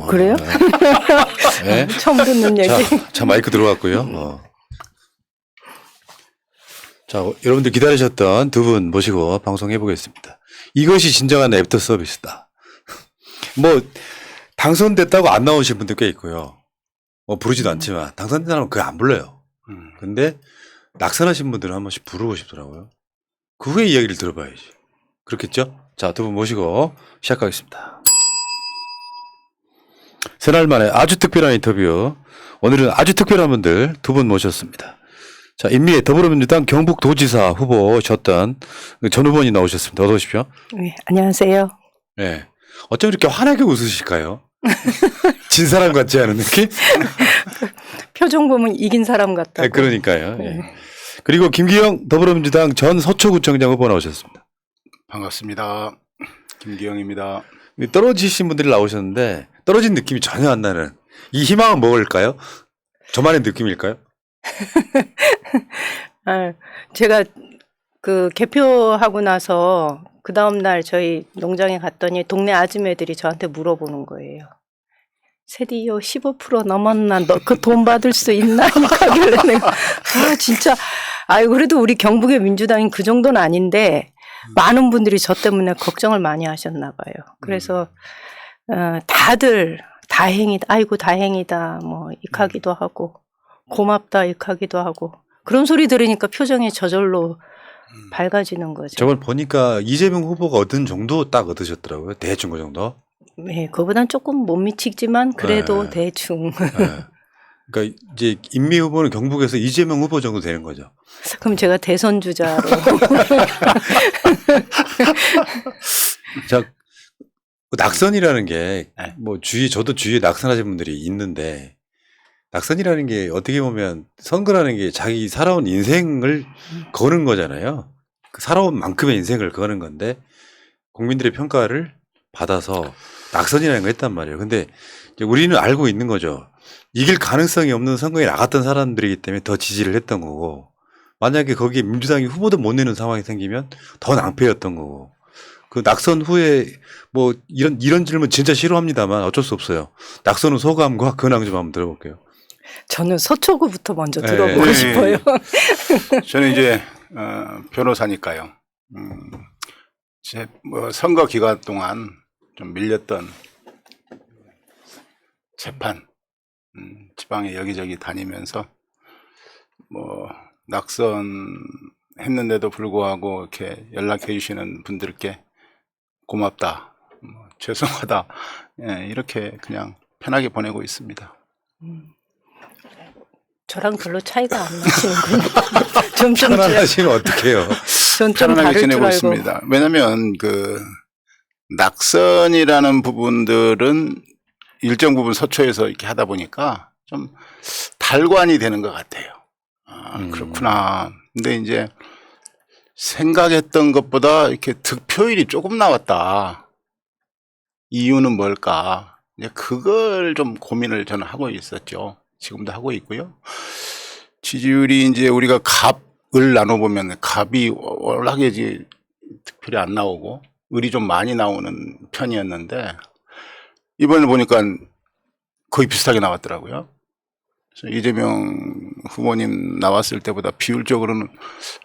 그래요? 네. 처음 듣는 얘기. 자, 마이크 들어갔고요. 자, 여러분들 기다리셨던 두 분 모시고 방송해 보겠습니다. 이것이 진정한 애프터 서비스다. 뭐 당선됐다고 안 나오신 분들 꽤 있고요. 부르지도 않지만 당선된 사람은 그거 안 불러요. 근데 낙선하신 분들은 한 번씩 부르고 싶더라고요. 그 후에 이야기를 들어봐야지. 그렇겠죠? 자, 두 분 모시고 시작하겠습니다. 새날 만에 아주 특별한 인터뷰. 오늘은 아주 특별한 분들 두 분 모셨습니다. 자, 인미의 더불어민주당 경북도지사 후보셨던 전 후보님 나오셨습니다. 어서 오십시오. 네, 안녕하세요. 네. 어쩜 이렇게 환하게 웃으실까요? 진 사람 같지 않은 느낌? 표정 보면 이긴 사람 같다고. 네, 그러니까요. 네. 그리고 김기영 더불어민주당 전 서초구청장 후보 나오셨습니다. 반갑습니다. 김기영입니다. 떨어지신 분들이 나오셨는데 떨어진 느낌이 전혀 안 나는 이 희망은 뭘까요? 저만의 느낌일까요? 제가 그 개표하고 나서 그 다음날 저희 농장에 갔더니 동네 아줌매들이 저한테 물어보는 거예요. 세디요 15% 넘었나? 너 그 돈 받을 수 있나? 하길래 내가 진짜 그래도 우리 경북의 민주당인 그 정도는 아닌데 많은 분들이 저 때문에 걱정을 많이 하셨나 봐요. 그래서 다들 다행이다, 아이고 다행이다, 뭐 익하기도 하고 고맙다 익하기도 하고 그런 소리 들으니까 표정이 저절로 밝아지는 거죠. 저걸 보니까 이재명 후보가 얻은 정도 딱 얻으셨더라고요. 대충 그 정도. 네, 그보단 조금 못 미치지만 그래도 네. 대충. 네. 그러니까 이제 인미 후보는 경북에서 이재명 후보 정도 되는 거죠. 그럼 제가 대선 주자로. 자, 낙선이라는 게 뭐 저도 주위에 낙선하신 분들이 있는데 낙선이라는 게 어떻게 보면 선거라는 게 자기 살아온 인생을 거는 거잖아요. 그 살아온 만큼의 인생을 거는 건데 국민들의 평가를 받아서 낙선이라는 걸 했단 말이에요. 근데 이제 우리는 알고 있는 거죠. 이길 가능성이 없는 선거에 나갔던 사람들이기 때문에 더 지지를 했던 거고 만약에 거기에 민주당이 후보도 못 내는 상황이 생기면 더 낭패였던 거고 그 낙선 후에 뭐 이런 질문 진짜 싫어합니다만 어쩔 수 없어요. 낙선 후 소감과 근황 좀 한번 들어볼게요. 저는 서초구부터 먼저 들어보고 싶어요. 저는 이제 변호사니까요. 제 뭐 선거 기간 동안 좀 밀렸던 재판, 지방에 여기저기 다니면서 뭐 낙선했는데도 불구하고 이렇게 연락해 주시는 분들께 고맙다, 죄송하다, 이렇게 그냥 편하게 보내고 있습니다. 저랑 별로 차이가 안 나시는군요. 좀 편안하시면 어떡해요? 전 좀 편안하게 다를 줄 지내고 알고. 있습니다. 왜냐하면 그 낙선이라는 부분들은 일정 부분 서초에서 이렇게 하다 보니까 좀 달관이 되는 것 같아요. 그렇구나. 근데 이제 생각했던 것보다 이렇게 득표율이 조금 나왔다. 이유는 뭘까? 이제 그걸 좀 고민을 저는 하고 있었죠. 지금도 하고 있고요. 지지율이 이제 우리가 갑을 나눠보면 갑이 워낙에 이제 득표율이 안 나오고 을이 좀 많이 나오는 편이었는데 이번에 보니까 거의 비슷하게 나왔더라고요. 그래서 이재명 후보님 나왔을 때보다 비율적으로는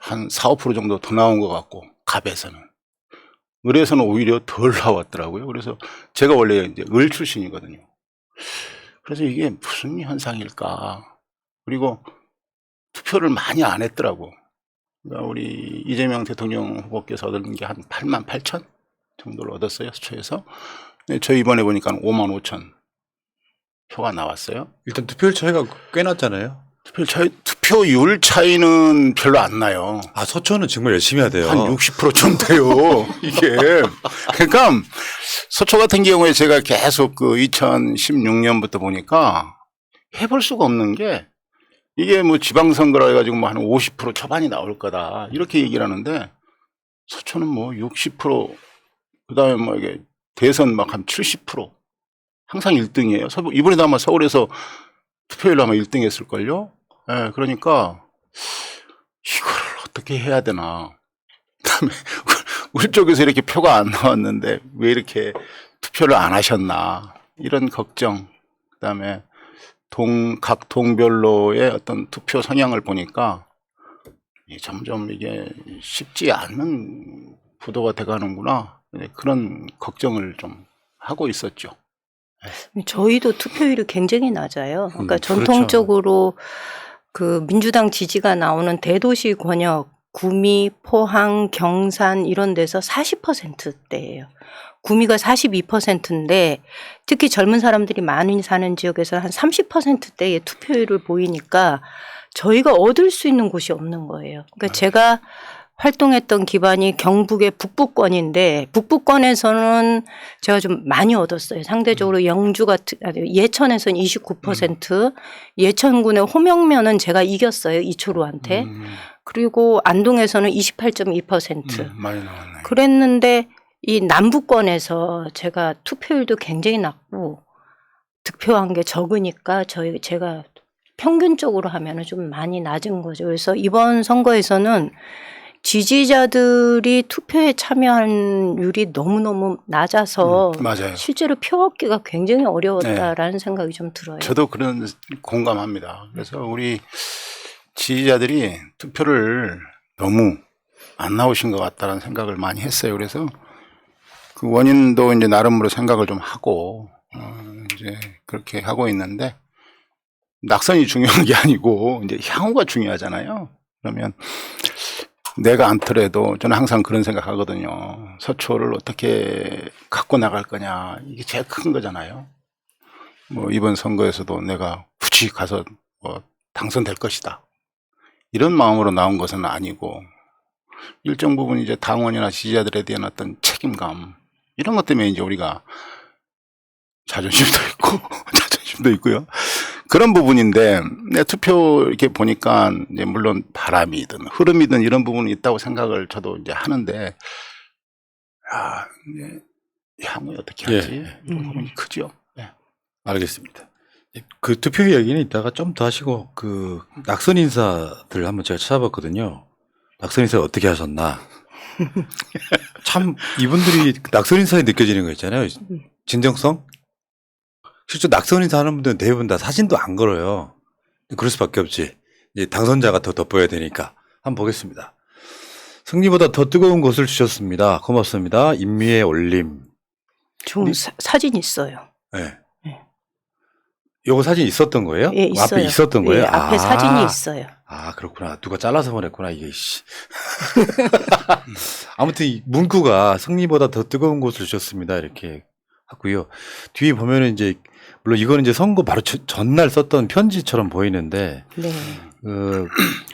한 4, 5% 정도 더 나온 것 같고 갑에서는. 을에서는 오히려 덜 나왔더라고요. 그래서 제가 원래 이제 을 출신이거든요. 그래서 이게 무슨 현상일까. 그리고 투표를 많이 안 했더라고. 그러니까 우리 이재명 대통령 후보께서 얻은 게 한 8만 8천 정도를 얻었어요. 수초에서. 저 이번에 보니까 5만 5천 표가 나왔어요. 일단 투표율 차이가 꽤 났잖아요. 투표율 차이는 별로 안 나요. 서초는 정말 열심히 해야 돼요. 한 60%좀 돼요. 이게. 그러니까 서초 같은 경우에 제가 계속 그 2016년부터 보니까 해볼 수가 없는 게 이게 뭐 지방선거라 해가지고 뭐 한 50% 초반이 나올 거다. 이렇게 얘기를 하는데 서초는 뭐 60%, 그 다음에 뭐 이게 대선 막 한 70%. 항상 1등이에요. 이번에도 아마 서울에서 투표율로 아마 1등 했을걸요? 예, 그러니까 이걸 어떻게 해야 되나. 그다음에 우리 쪽에서 이렇게 표가 안 나왔는데 왜 이렇게 투표를 안 하셨나. 이런 걱정, 그다음에 각 동별로의 어떤 투표 성향을 보니까 점점 이게 쉽지 않은 구도가 돼가는구나, 그런 걱정을 좀 하고 있었죠. 저희도 투표율이 굉장히 낮아요. 그러니까 그렇죠. 전통적으로 그 민주당 지지가 나오는 대도시 권역, 구미, 포항, 경산 이런 데서 40%대예요. 구미가 42%인데 특히 젊은 사람들이 많이 사는 지역에서 한 30%대의 투표율을 보이니까 저희가 얻을 수 있는 곳이 없는 거예요. 그러니까 제가 활동했던 기반이 경북의 북부권인데 북부권에서는 제가 좀 많이 얻었어요. 상대적으로 영주 같은 예천에서는 29%, 예천군의 호명면은 제가 이겼어요. 이초루한테. 그리고 안동에서는 28.2%. 많이 나왔네. 그랬는데 이 남부권에서 제가 투표율도 굉장히 낮고 득표한 게 적으니까 제가 평균적으로 하면은 좀 많이 낮은 거죠. 그래서 이번 선거에서는 지지자들이 투표에 참여율이 너무너무 낮아서 맞아요. 실제로 표 얻기가 굉장히 어려웠다라는 생각이 좀 들어요. 저도 그런 공감합니다. 그래서 우리 지지자들이 투표를 너무 안 나오신 것 같다는 생각을 많이 했어요. 그래서 그 원인도 이제 나름으로 생각을 좀 하고 이제 그렇게 하고 있는데, 낙선이 중요한 게 아니고 이제 향후가 중요하잖아요. 그러면 내가 않더라도 저는 항상 그런 생각하거든요. 서초를 어떻게 갖고 나갈 거냐, 이게 제일 큰 거잖아요. 뭐 이번 선거에서도 내가 굳이 가서 뭐 당선될 것이다, 이런 마음으로 나온 것은 아니고, 일정 부분 이제 당원이나 지지자들에 대한 어떤 책임감, 이런 것 때문에 이제 우리가 자존심도 있고 자존심도 있고요. 그런 부분인데, 내 투표 이렇게 보니까 이제 물론 바람이든 흐름이든 이런 부분이 있다고 생각을 저도 이제 하는데, 이제 향후에 어떻게 할지 이런 부분이 크죠. 네. 알겠습니다. 그 투표 이야기는 이따가 좀 더 하시고, 그 낙선 인사들 한번 제가 찾아봤거든요. 낙선 인사 어떻게 하셨나? 참 이분들이 낙선 인사에 느껴지는 거 있잖아요. 진정성? 실제 낙선 인사 하는 분들은 대부분 다 사진도 안 걸어요. 그럴 수밖에 없지. 이제 당선자가 더 돋보여야 되니까. 한번 보겠습니다. 승리보다 더 뜨거운 것을 주셨습니다. 고맙습니다. 인미의 올림. 좀 사진 있어요. 네. 네. 요거 사진 있었던 거예요? 예, 있어요. 앞에 있었던 거예요? 예, 앞에 사진이 있어요. 아, 그렇구나. 누가 잘라서 보냈구나, 이게, 씨. 아무튼 이 문구가 승리보다 더 뜨거운 곳을 주셨습니다. 이렇게 하고요. 뒤에 보면은 이제, 물론 이거는 이제 선거 바로 전날 썼던 편지처럼 보이는데, 네.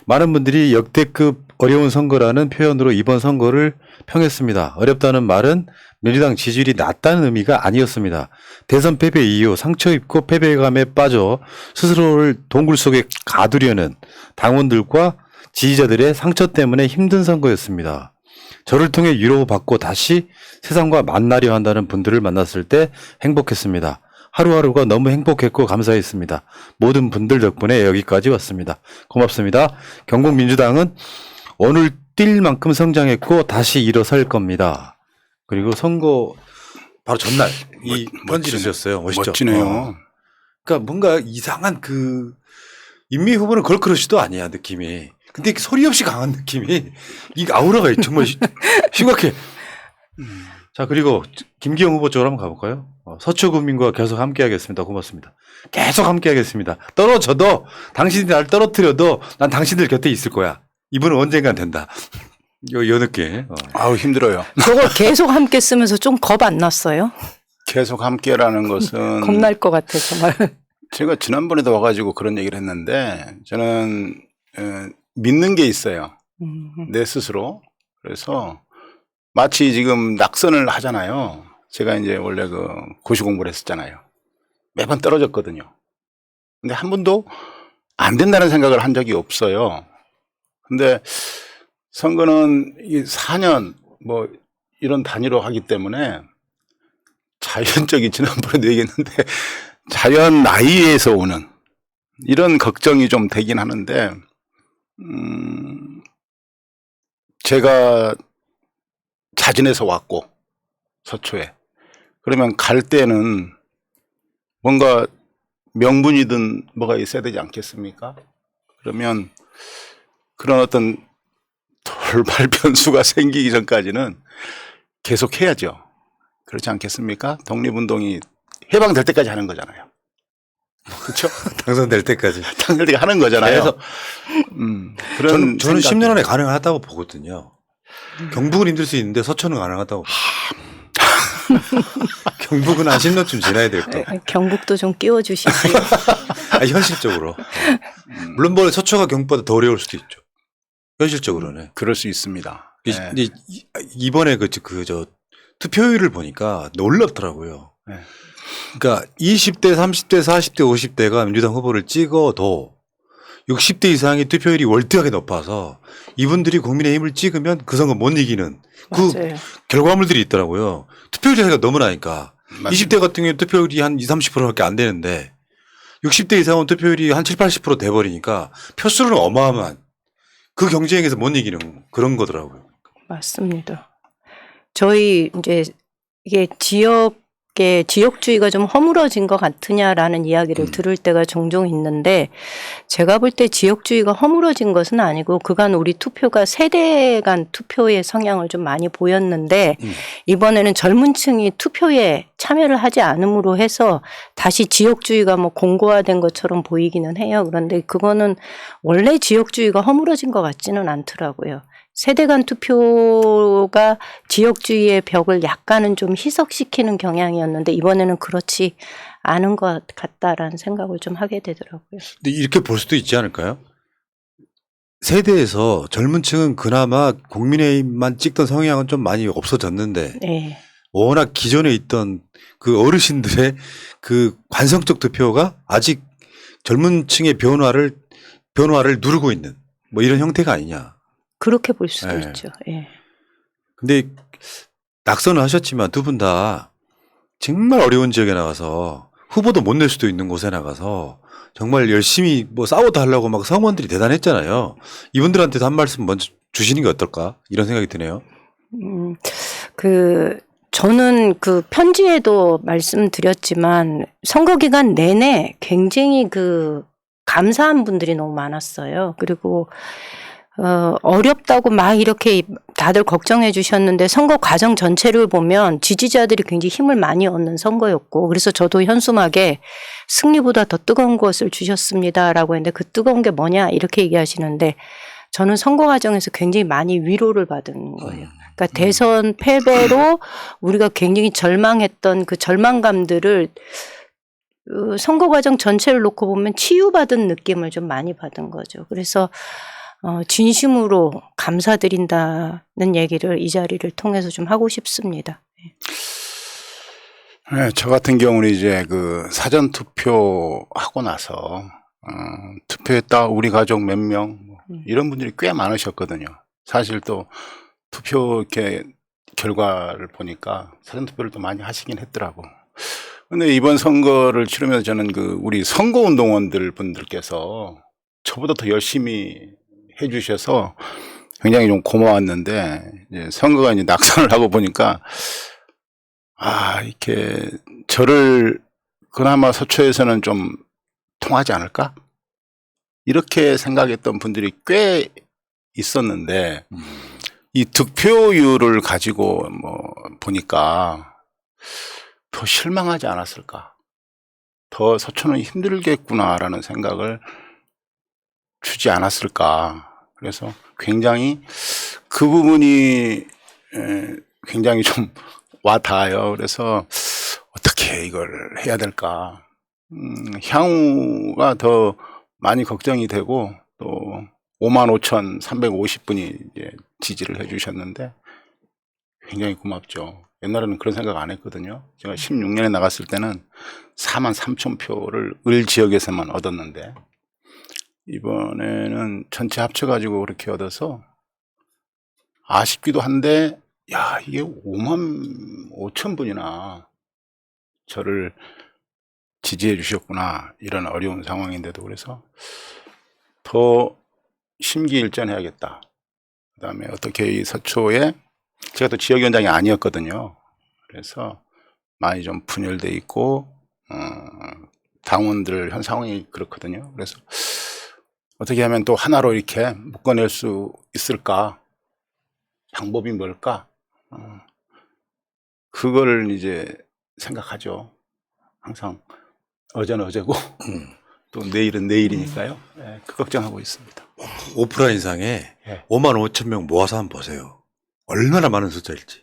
많은 분들이 역대급 어려운 선거라는 표현으로 이번 선거를 평했습니다. 어렵다는 말은 민주당 지지율이 낮다는 의미가 아니었습니다. 대선 패배 이후 상처 입고 패배감에 빠져 스스로를 동굴 속에 가두려는 당원들과 지지자들의 상처 때문에 힘든 선거였습니다. 저를 통해 위로받고 다시 세상과 만나려 한다는 분들을 만났을 때 행복했습니다. 하루하루가 너무 행복했고 감사했습니다. 모든 분들 덕분에 여기까지 왔습니다. 고맙습니다. 경북민주당은 오늘 뛸 만큼 성장했고 다시 일어설 겁니다. 그리고 선거 바로 전날 이 편지를 쓰셨어요. 멋있죠? 멋지네요. 그러니까 뭔가 이상한 그 인미 후보는 걸크러쉬도 아니야, 느낌이. 근데 소리 없이 강한 느낌이, 이 아우라가 정말 심각해. 자, 그리고 김기영 후보 쪽으로 한번 가볼까요? 서초구민과 계속 함께하겠습니다. 고맙습니다. 계속 함께하겠습니다. 떨어져도, 당신이 날 떨어뜨려도 난 당신들 곁에 있을 거야. 이분은 언젠간 된다. 요 느낌. 아우, 힘들어요. 저걸 계속 함께 쓰면서 좀 겁 안 났어요? 계속 함께라는 것은 겁날 것 같아, 정말. 제가 지난번에도 와가지고 그런 얘기를 했는데, 저는 믿는 게 있어요. 내 스스로. 그래서 마치 지금 낙선을 하잖아요. 제가 이제 원래 그 고시 공부를 했었잖아요. 매번 떨어졌거든요. 근데 한 번도 안 된다는 생각을 한 적이 없어요. 근데 선거는 이 4년 뭐 이런 단위로 하기 때문에 자연적인, 지난번에도 얘기했는데 자연 나이에서 오는 이런 걱정이 좀 되긴 하는데, 제가 자진해서 왔고 서초에, 그러면 갈 때는 뭔가 명분이든 뭐가 있어야 되지 않겠습니까? 그러면 그런 어떤 돌발 변수가 생기기 전까지는 계속 해야죠. 그렇지 않겠습니까? 독립운동이 해방될 때까지 하는 거잖아요. 그렇죠? 당선될 때까지. 당선될 때까지 하는 거잖아요. 그래서 그런 저는 생각이- 10년 안에 가능하다고 보거든요. 경북은 힘들 수 있는데 서초는 가능하다고. 경북은 한 10년쯤 지나야 될 거. 경북도 좀 끼워주시지. 아니, 현실적으로. 물론 뭐 서초가 경북보다 더 어려울 수도 있죠. 현실적으로는. 그럴 수 있습니다. 이- 네. 근데 이번에 투표율을 보니까 놀랍더라고요. 네. 그러니까 20대, 30대, 40대, 50대가 민주당 후보를 찍어도 60대 이상의 투표율이 월등하게 높아서 이분들이 국민의힘을 찍으면 그 선거 못 이기는 그 맞아요. 결과물들이 있더라고요. 투표율 차이가 너무 나니까. 맞습니다. 20대 같은 경우에 투표율이 한 20, 30%밖에 안 되는데 60대 이상은 투표율이 한 7, 80% 돼버리니까 표수는 어마어마한 그 경쟁에서 못 이기는 그런 거더라고요. 맞습니다. 저희 이제 이게 지역주의가 좀 허물어진 것 같으냐라는 이야기를 들을 때가 종종 있는데 제가 볼 때 지역주의가 허물어진 것은 아니고 그간 우리 투표가 세대 간 투표의 성향을 좀 많이 보였는데 이번에는 젊은 층이 투표에 참여를 하지 않음으로 해서 다시 지역주의가 뭐 공고화된 것처럼 보이기는 해요. 그런데 그거는 원래 지역주의가 허물어진 것 같지는 않더라고요. 세대 간 투표가 지역주의의 벽을 약간은 좀 희석시키는 경향이었는데 이번에는 그렇지 않은 것 같다라는 생각을 좀 하게 되더라고요. 근데 이렇게 볼 수도 있지 않을까요? 세대에서 젊은 층은 그나마 국민의힘만 찍던 성향은 좀 많이 없어졌는데 네. 워낙 기존에 있던 그 어르신들의 그 관성적 투표가 아직 젊은 층의 변화를 누르고 있는 뭐 이런 형태가 아니냐. 그렇게 볼 수도 네. 있죠. 예. 근데 낙선을 하셨지만 두 분 다 정말 어려운 지역에 나가서 후보도 못 낼 수도 있는 곳에 나가서 정말 열심히 뭐 싸워도 하려고 막 성원들이 대단했잖아요. 이분들한테도 한 말씀 먼저 주시는 게 어떨까? 이런 생각이 드네요. 저는 그 편지에도 말씀드렸지만 선거 기간 내내 굉장히 감사한 분들이 너무 많았어요. 그리고 어렵다고 막 이렇게 다들 걱정해 주셨는데 선거 과정 전체를 보면 지지자들이 굉장히 힘을 많이 얻는 선거였고 그래서 저도 현수막에 승리보다 더 뜨거운 것을 주셨습니다라고 했는데 그 뜨거운 게 뭐냐 이렇게 얘기하시는데 저는 선거 과정에서 굉장히 많이 위로를 받은 거예요. 그러니까 대선 패배로 우리가 굉장히 절망했던 그 절망감들을 선거 과정 전체를 놓고 보면 치유받은 느낌을 좀 많이 받은 거죠. 그래서 진심으로 감사드린다는 얘기를 이 자리를 통해서 좀 하고 싶습니다. 네, 저 같은 경우는 이제 그 사전 투표하고 나서 투표했다 우리 가족 몇 명 이런 분들이 꽤 많으셨거든요. 사실 또 투표 이렇게 결과를 보니까 사전 투표를 또 많이 하시긴 했더라고. 근데 이번 선거를 치르면서 저는 우리 선거운동원들 분들께서 저보다 더 열심히 해주셔서 굉장히 좀 고마웠는데 이제 선거가 이제 낙선을 하고 보니까 이렇게 저를 그나마 서초에서는 좀 통하지 않을까 이렇게 생각했던 분들이 꽤 있었는데 이 득표율을 가지고 보니까 더 실망하지 않았을까, 더 서초는 힘들겠구나라는 생각을 주지 않았을까. 그래서 굉장히 그 부분이 굉장히 좀 와닿아요. 그래서 어떻게 이걸 해야 될까. 향후가 더 많이 걱정이 되고 또 55,350분이 이제 지지를 해주셨는데 굉장히 고맙죠. 옛날에는 그런 생각 안 했거든요. 제가 16년에 나갔을 때는 43,000표를 을 지역에서만 얻었는데 이번에는 전체 합쳐가지고 그렇게 얻어서 아쉽기도 한데, 야, 이게 55,000분이나 저를 지지해 주셨구나. 이런 어려운 상황인데도 그래서 더 심기일전해야겠다. 그 다음에 어떻게 이 서초에, 제가 또 지역위원장이 아니었거든요. 그래서 많이 좀 분열돼 있고 당원들 현 상황이 그렇거든요. 그래서 어떻게 하면 또 하나로 이렇게 묶어낼 수 있을까? 방법이 뭘까? 그걸 이제 생각하죠. 항상 어제는 어제고 또 내일은 내일이니까요. 네, 그 걱정하고 있습니다. 오프라인상에 네. 5만 5천 명 모아서 한번 보세요. 얼마나 많은 숫자일지.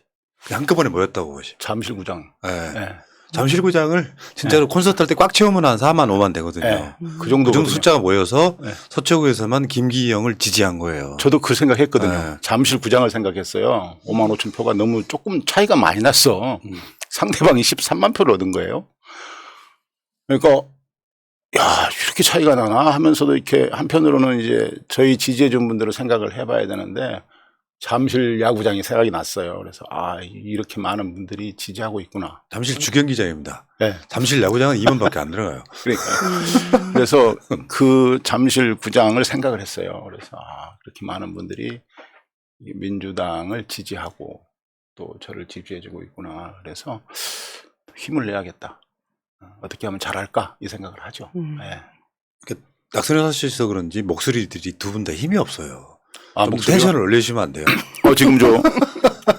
한꺼번에 모였다고 보시면. 잠실구장. 네. 네. 잠실구장을 진짜로 콘서트 할 때 꽉 채우면 한 4만 5만 되거든요. 네. 그 그 정도 정도 숫자가 모여서 네. 서초구에서만 김기영을 지지한 거예요. 저도 그 생각했거든요. 네. 잠실구장을 생각했어요. 5만 5천 표가 너무 조금 차이가 많이 났어. 상대방이 13만 표를 얻은 거예요. 그러니까 야, 이렇게 차이가 나나 하면서도 이렇게 한편으로는 이제 저희 지지해준 분들을 생각을 해봐야 되는데 잠실 야구장이 생각이 났어요. 그래서 아, 이렇게 많은 분들이 지지하고 있구나. 잠실 주경기장입니다. 네. 잠실 야구장은 2만밖에 안 들어가요. 그러니까 그래서 그 잠실 구장을 생각을 했어요. 그래서 아, 그렇게 많은 분들이 민주당을 지지하고 또 저를 지지해주고 있구나. 그래서 힘을 내야겠다. 어떻게 하면 잘할까 이 생각을 하죠. 네. 낙선에 사셔서 그런지 목소리들이 두 분 다 힘이 없어요. 아, 좀 목소리가? 텐션을 올리시면 안 돼요. 지금 저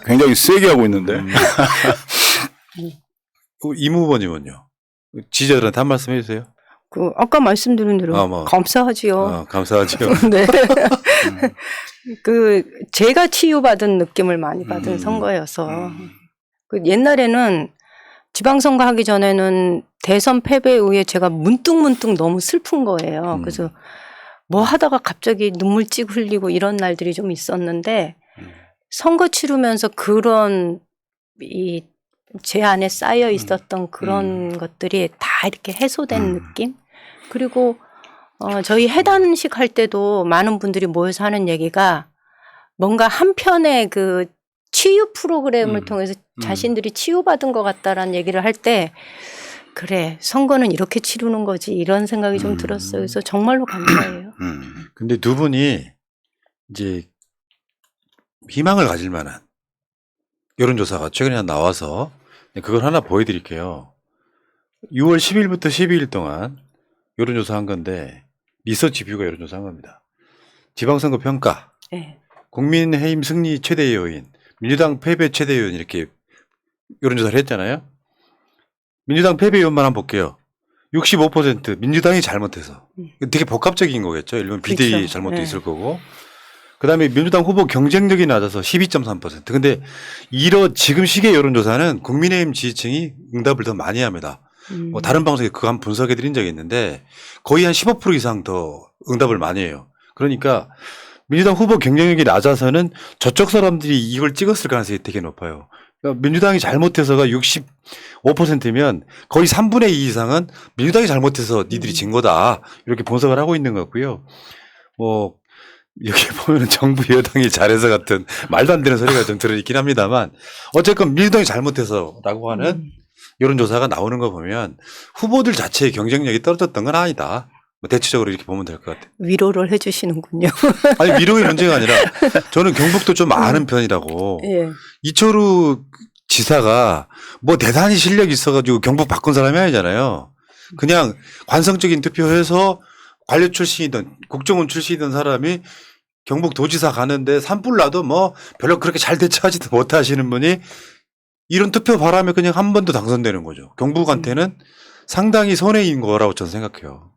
굉장히 세게 하고 있는데. 임 후보님은요? 지지자들한테 한 말씀 해주세요. 그 아까 말씀드린 대로 감사하지요. 감사하죠. 네. 그 제가 치유받은 느낌을 많이 받은 선거여서 그 옛날에는 지방선거 하기 전에는 대선 패배에 의해 제가 문득문득 너무 슬픈 거예요. 그래서 뭐 하다가 갑자기 눈물 찌고 흘리고 이런 날들이 좀 있었는데 선거 치르면서 그런 제 안에 쌓여 있었던 그런 것들이 다 이렇게 해소된 느낌? 그리고 저희 해단식 할 때도 많은 분들이 모여서 하는 얘기가 뭔가 한편의 그 치유 프로그램을 통해서 자신들이 치유받은 것 같다라는 얘기를 할 때 그래 선거는 이렇게 치르는 거지 이런 생각이 좀 들었어요. 그래서 정말로 감사해요. 근데 두 분이 이제 희망을 가질 만한 여론조사가 최근에 나와서 그걸 하나 보여드릴게요. 6월 10일부터 12일 동안 여론조사 한 건데 리서치 뷰가 여론조사 한 겁니다. 지방선거 평가, 네. 국민의힘 승리 최대 요인, 민주당 패배 최대 요인 이렇게 여론조사를 했잖아요. 민주당 패배 요인만 한번 볼게요. 65% 민주당이 잘못해서. 되게 복합적인 거겠죠. 일본 비대위 그렇죠. 잘못도 네. 있을 거고. 그다음에 민주당 후보 경쟁력이 낮아서 12.3%. 근데 지금 시기의 여론조사는 국민의힘 지지층이 응답을 더 많이 합니다. 뭐 다른 방송에 그거 한번 분석해 드린 적이 있는데 거의 한 15% 이상 더 응답을 많이 해요. 그러니까 민주당 후보 경쟁력이 낮아서는 저쪽 사람들이 이걸 찍었을 가능성이 되게 높아요. 그러니까 민주당이 잘못해서가 65%면 거의 3분의 2 이상은 민주당이 잘못해서 니들이 진 거다. 이렇게 분석을 하고 있는 거고요. 뭐 여기 보면은 정부 여당이 잘해서 같은 말도 안 되는 소리가 좀 들어있긴 합니다만 어쨌건 민주당이 잘못해서라고 하는 여론조사가 나오는 거 보면 후보들 자체의 경쟁력이 떨어졌던 건 아니다. 뭐 대체적으로 이렇게 보면 될 것 같아요. 위로를 해주시는군요. 아니 위로의 문제가 아니라 저는 경북도 좀 아는 편이라고. 예. 이철우 지사가 뭐 대단히 실력이 있어가지고 경북 바꾼 사람이 아니잖아요. 그냥 관성적인 투표해서 관료 출신이든 국정원 출신이든 사람이 경북 도지사 가는데 산불 나도 뭐 별로 그렇게 잘 대처하지도 못하시는 분이 이런 투표 바람에 그냥 한 번 더 당선되는 거죠. 경북한테는 상당히 손해인 거라고 저는 생각해요.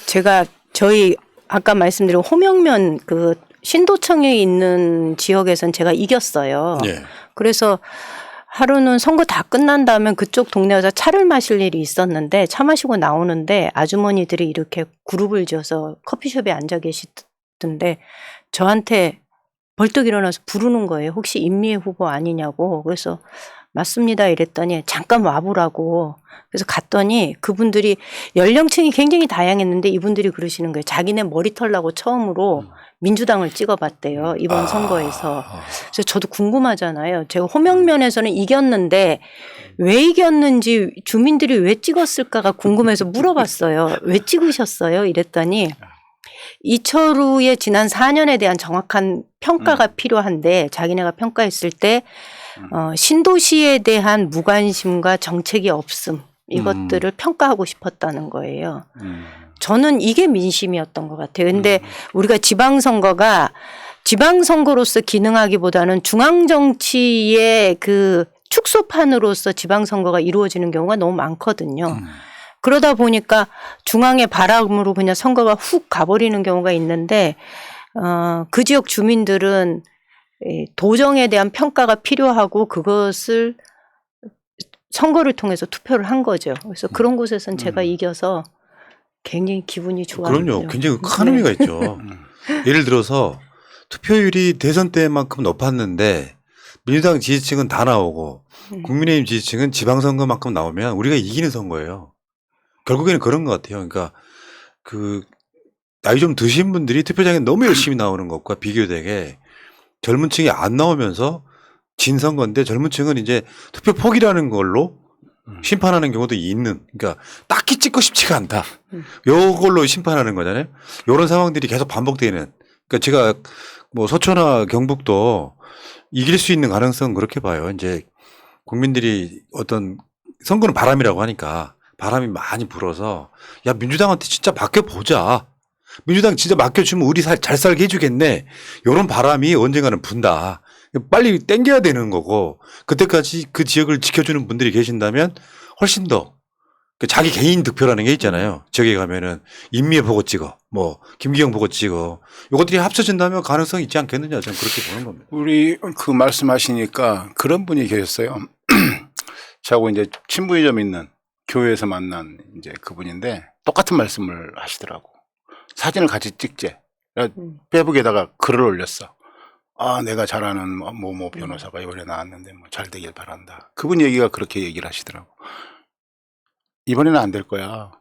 제가 저희 아까 말씀드린 호명면 그 신도청에 있는 지역에선 제가 이겼어요. 예. 그래서 하루는 선거 다 끝난 다음에 그쪽 동네 와서 차를 마실 일이 있었는데 차 마시고 나오는데 아주머니들이 이렇게 그룹을 지어서 커피숍에 앉아 계시던데 저한테 벌떡 일어나서 부르는 거예요. 혹시 임미애 후보 아니냐고. 그래서 맞습니다 이랬더니 잠깐 와보라고. 그래서 갔더니 그분들이 연령층이 굉장히 다양했는데 이분들이 그러시는 거예요. 자기네 머리 털라고 처음으로 민주당을 찍어봤대요. 이번 선거에서. 그래서 저도 궁금하잖아요. 제가 호명면에서는 이겼는데 왜 이겼는지 주민들이 왜 찍었을까가 궁금해서 물어봤어요. 왜 찍으셨어요? 이랬더니 이철우의 지난 4년에 대한 정확한 평가가 필요한데 자기네가 평가했을 때 신도시에 대한 무관심과 정책이 없음 이것들을 평가하고 싶었다는 거예요. 저는 이게 민심이었던 것 같아요. 근데 우리가 지방선거가 지방선거로서 기능하기보다는 중앙정치의 그 축소판으로서 지방선거가 이루어지는 경우가 너무 많거든요. 그러다 보니까 중앙의 바람으로 그냥 선거가 훅 가버리는 경우가 있는데 그 지역 주민들은 도정에 대한 평가가 필요하고 그것을 선거를 통해서 투표를 한 거죠. 그래서 그런 곳에서는 제가 이겨서 굉장히 기분이 좋았어요. 그럼요. 굉장히 큰 의미가 있죠. 예를 들어서 투표율이 대선 때만큼 높았는데 민주당 지지층은 다 나오고 국민의힘 지지층은 지방선거만큼 나오면 우리가 이기는 선거예요. 결국에는 그런 것 같아요. 그러니까 그 나이 좀 드신 분들이 투표장에 너무 열심히 나오는 것과 비교되게 젊은 층이 안 나오면서 진 선거인데 젊은 층은 이제 투표 포기라는 걸로 심판하는 경우도 있는, 그러니까 딱히 찍고 싶지가 않다. 요걸로 심판하는 거잖아요. 요런 상황들이 계속 반복되는. 그러니까 제가 뭐 서초나 경북도 이길 수 있는 가능성 그렇게 봐요. 이제 국민들이 어떤 선거는 바람이라고 하니까 바람이 많이 불어서 야, 민주당한테 진짜 맡겨보자. 민주당 진짜 맡겨주면 우리 잘 살게 해주겠네. 요런 바람이 언젠가는 분다. 빨리 땡겨야 되는 거고 그때까지 그 지역을 지켜주는 분들이 계신다면 훨씬 더 자기 개인 득표라는 게 있잖아요. 지역에 가면은 임미애 보고 찍어, 뭐 김기영 보고 찍어. 요것들이 합쳐진다면 가능성이 있지 않겠느냐 저는 그렇게 보는 겁니다. 우리 그 말씀하시니까 그런 분이 계셨어요. 저하고 이제 친분이 좀 있는 교회에서 만난 이제 그분인데 똑같은 말씀을 하시더라고. 사진을 같이 찍재. 페이북에다가 글을 올렸어. 아, 내가 잘 아는 뭐 변호사가 이번에 나왔는데 뭐 잘 되길 바란다. 그분 얘기가 그렇게 얘기를 하시더라고. 이번에는 안 될 거야.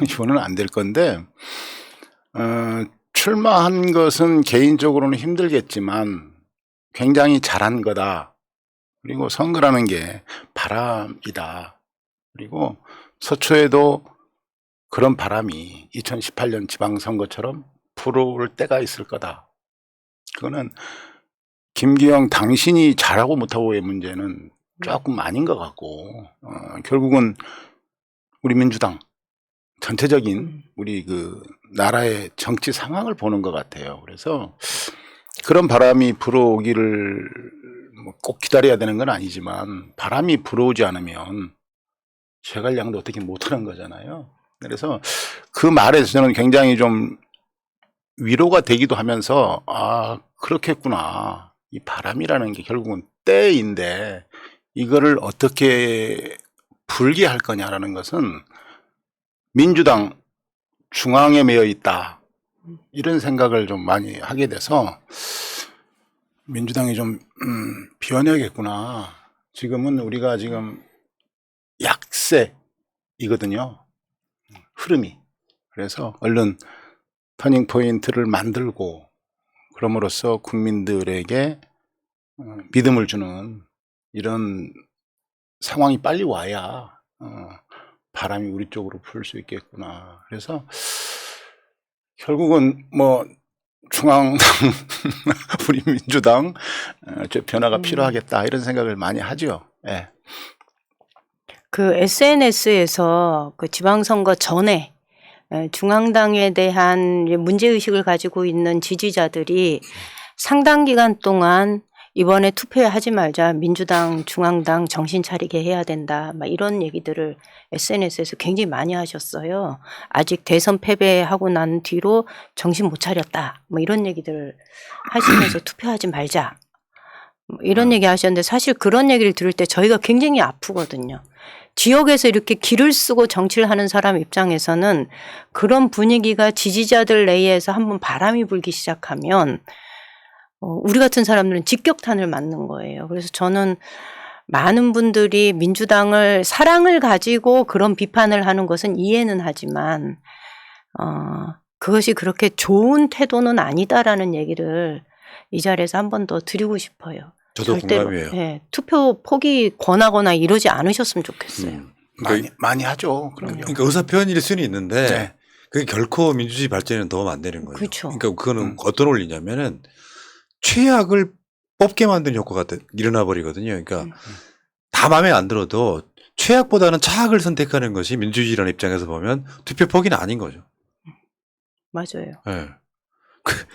이번에는 안 될 건데, 출마한 것은 개인적으로는 힘들겠지만 굉장히 잘한 거다. 그리고 선거라는 게 바람이다. 그리고 서초에도 그런 바람이 2018년 지방선거처럼 불어올 때가 있을 거다. 그거는 김기영 당신이 잘하고 못하고의 문제는 조금 아닌 것 같고 결국은 우리 민주당 전체적인 우리 그 나라의 정치 상황을 보는 것 같아요. 그래서 그런 바람이 불어오기를 꼭 기다려야 되는 건 아니지만 바람이 불어오지 않으면 제갈량도 어떻게 못하는 거잖아요. 그래서 그 말에서 저는 굉장히 좀 위로가 되기도 하면서 아 그렇겠구나. 이 바람이라는 게 결국은 때인데 이거를 어떻게 불게 할 거냐라는 것은 민주당 중앙에 매여 있다. 이런 생각을 좀 많이 하게 돼서 민주당이 좀 비워내야겠구나. 지금은 우리가 지금 약세이거든요. 흐름이. 그래서 얼른 터닝 포인트를 만들고 그럼으로써 국민들에게 믿음을 주는 이런 상황이 빨리 와야 바람이 우리 쪽으로 불 수 있겠구나. 그래서 결국은 뭐 중앙당 우리 민주당 저 변화가 필요하겠다 이런 생각을 많이 하죠. 네. 그 SNS에서 그 지방선거 전에 중앙당에 대한 문제의식을 가지고 있는 지지자들이 상당 기간 동안 이번에 투표하지 말자. 민주당, 중앙당 정신 차리게 해야 된다. 막 이런 얘기들을 SNS에서 굉장히 많이 하셨어요. 아직 대선 패배하고 난 뒤로 정신 못 차렸다. 뭐 이런 얘기들을 하시면서 투표하지 말자. 뭐 이런 얘기 하셨는데 사실 그런 얘기를 들을 때 저희가 굉장히 아프거든요. 지역에서 이렇게 길을 쓰고 정치를 하는 사람 입장에서는 그런 분위기가 지지자들 내에서 한번 바람이 불기 시작하면 우리 같은 사람들은 직격탄을 맞는 거예요. 그래서 저는 많은 분들이 민주당을 사랑을 가지고 그런 비판을 하는 것은 이해는 하지만 그것이 그렇게 좋은 태도는 아니다라는 얘기를 이 자리에서 한 번 더 드리고 싶어요. 저도 절대로, 공감해요. 예, 투표 포기 권하거나 이러지 않으셨으면 좋겠어요. 많이 하죠. 그럼요. 그러니까 의사 표현일 수는 있는데 네. 그게 결코 민주주의 발전에는 도움 안 되는 거예요. 그렇죠. 그러니까 그거는 어떤 원리냐면은 최악을 뽑게 만드는 효과가 일어나 버리거든요. 그러니까 다 마음에 안 들어도 최악보다는 차악을 선택하는 것이 민주주의라는 입장에서 보면 투표 포기는 아닌 거죠. 맞아요. 예.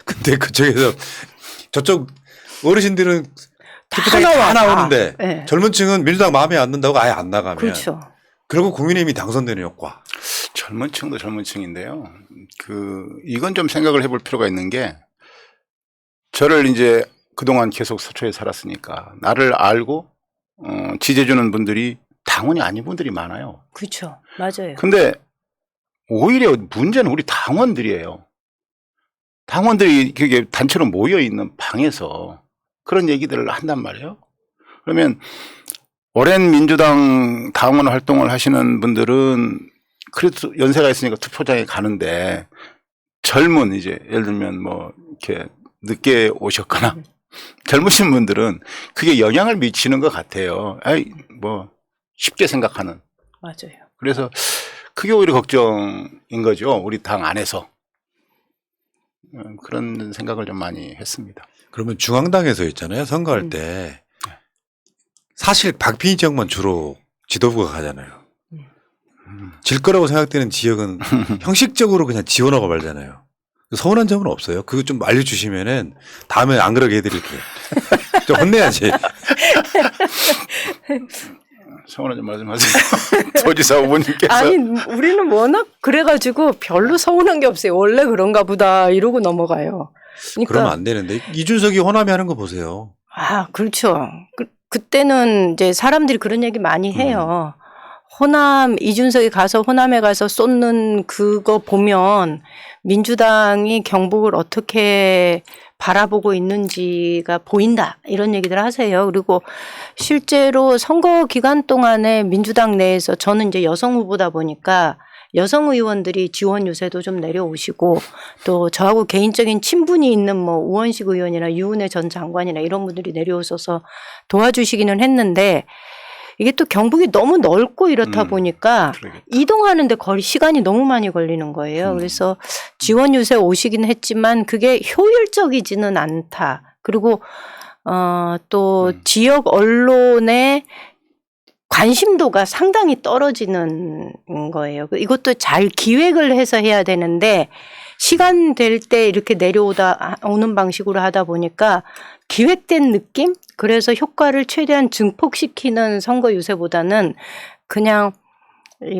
근데 그쪽에서 저쪽 어르신들은 투표장에 다 나오는데 네. 젊은 층은 민주당 마음에 안 든다고 아예 안 나가면 그렇죠. 결국 국민의힘이 당선되는 효과. 젊은 층도 젊은 층인데요. 이건 좀 생각을 해볼 필요가 있는 게 저를 이제 그동안 계속 서초에 살았으니까 나를 알고 지지해주는 분들이 당원이 아닌 분들이 많아요. 그렇죠. 맞아요. 근데 오히려 문제는 우리 당원들이에요. 당원들이 그게 단체로 모여 있는 방에서 그런 얘기들을 한단 말이에요. 그러면 오랜 민주당 당원 활동을 하시는 분들은 그래도 연세가 있으니까 투표장에 가는데 젊은 이제 예를 들면 뭐 이렇게 늦게 오셨거나 젊으신 분들은 그게 영향을 미치는 것 같아요. 아이 뭐 쉽게 생각하는. 맞아요. 그래서 그게 오히려 걱정인 거죠. 우리 당 안에서. 그런 생각을 좀 많이 했습니다. 그러면 중앙당에서 있잖아요. 선거할 때 사실 박빙 지역만 주로 지도부가 가잖아요. 질 거라고 생각되는 지역은 형식적으로 그냥 지원하고 말잖아요. 서운한 점은 없어요. 그거 좀 알려주시면은 다음에 안 그러게 해드릴게요. 좀 혼내야지. 서운한 점 말씀하세요. 도지사 후보님께서. 아니 우리는 워낙 그래가지고 별로 서운한 게 없어요. 원래 그런가 보다 이러고 넘어가요. 그러니까 그러면 안 되는데 이준석이 호남이 하는 거 보세요. 아 그렇죠. 그때는 이제 사람들이 그런 얘기 많이 해요. 호남 이준석이 가서 호남에 가서 쏟는 그거 보면 민주당이 경북을 어떻게 바라보고 있는지가 보인다 이런 얘기들 하세요. 그리고 실제로 선거 기간 동안에 민주당 내에서 저는 이제 여성 후보다 보니까 여성 의원들이 지원 유세도 좀 내려오시고 또 저하고 개인적인 친분이 있는 뭐 우원식 의원이나 유은혜 전 장관이나 이런 분들이 내려오셔서 도와주시기는 했는데 이게 또 경북이 너무 넓고 이렇다 보니까 그러겠다. 이동하는데 시간이 너무 많이 걸리는 거예요. 그래서 지원 유세 오시긴 했지만 그게 효율적이지는 않다. 그리고 또 지역 언론의 관심도가 상당히 떨어지는 거예요. 이것도 잘 기획을 해서 해야 되는데 시간 될 때 이렇게 오는 방식으로 하다 보니까 기획된 느낌? 그래서 효과를 최대한 증폭시키는 선거 유세보다는 그냥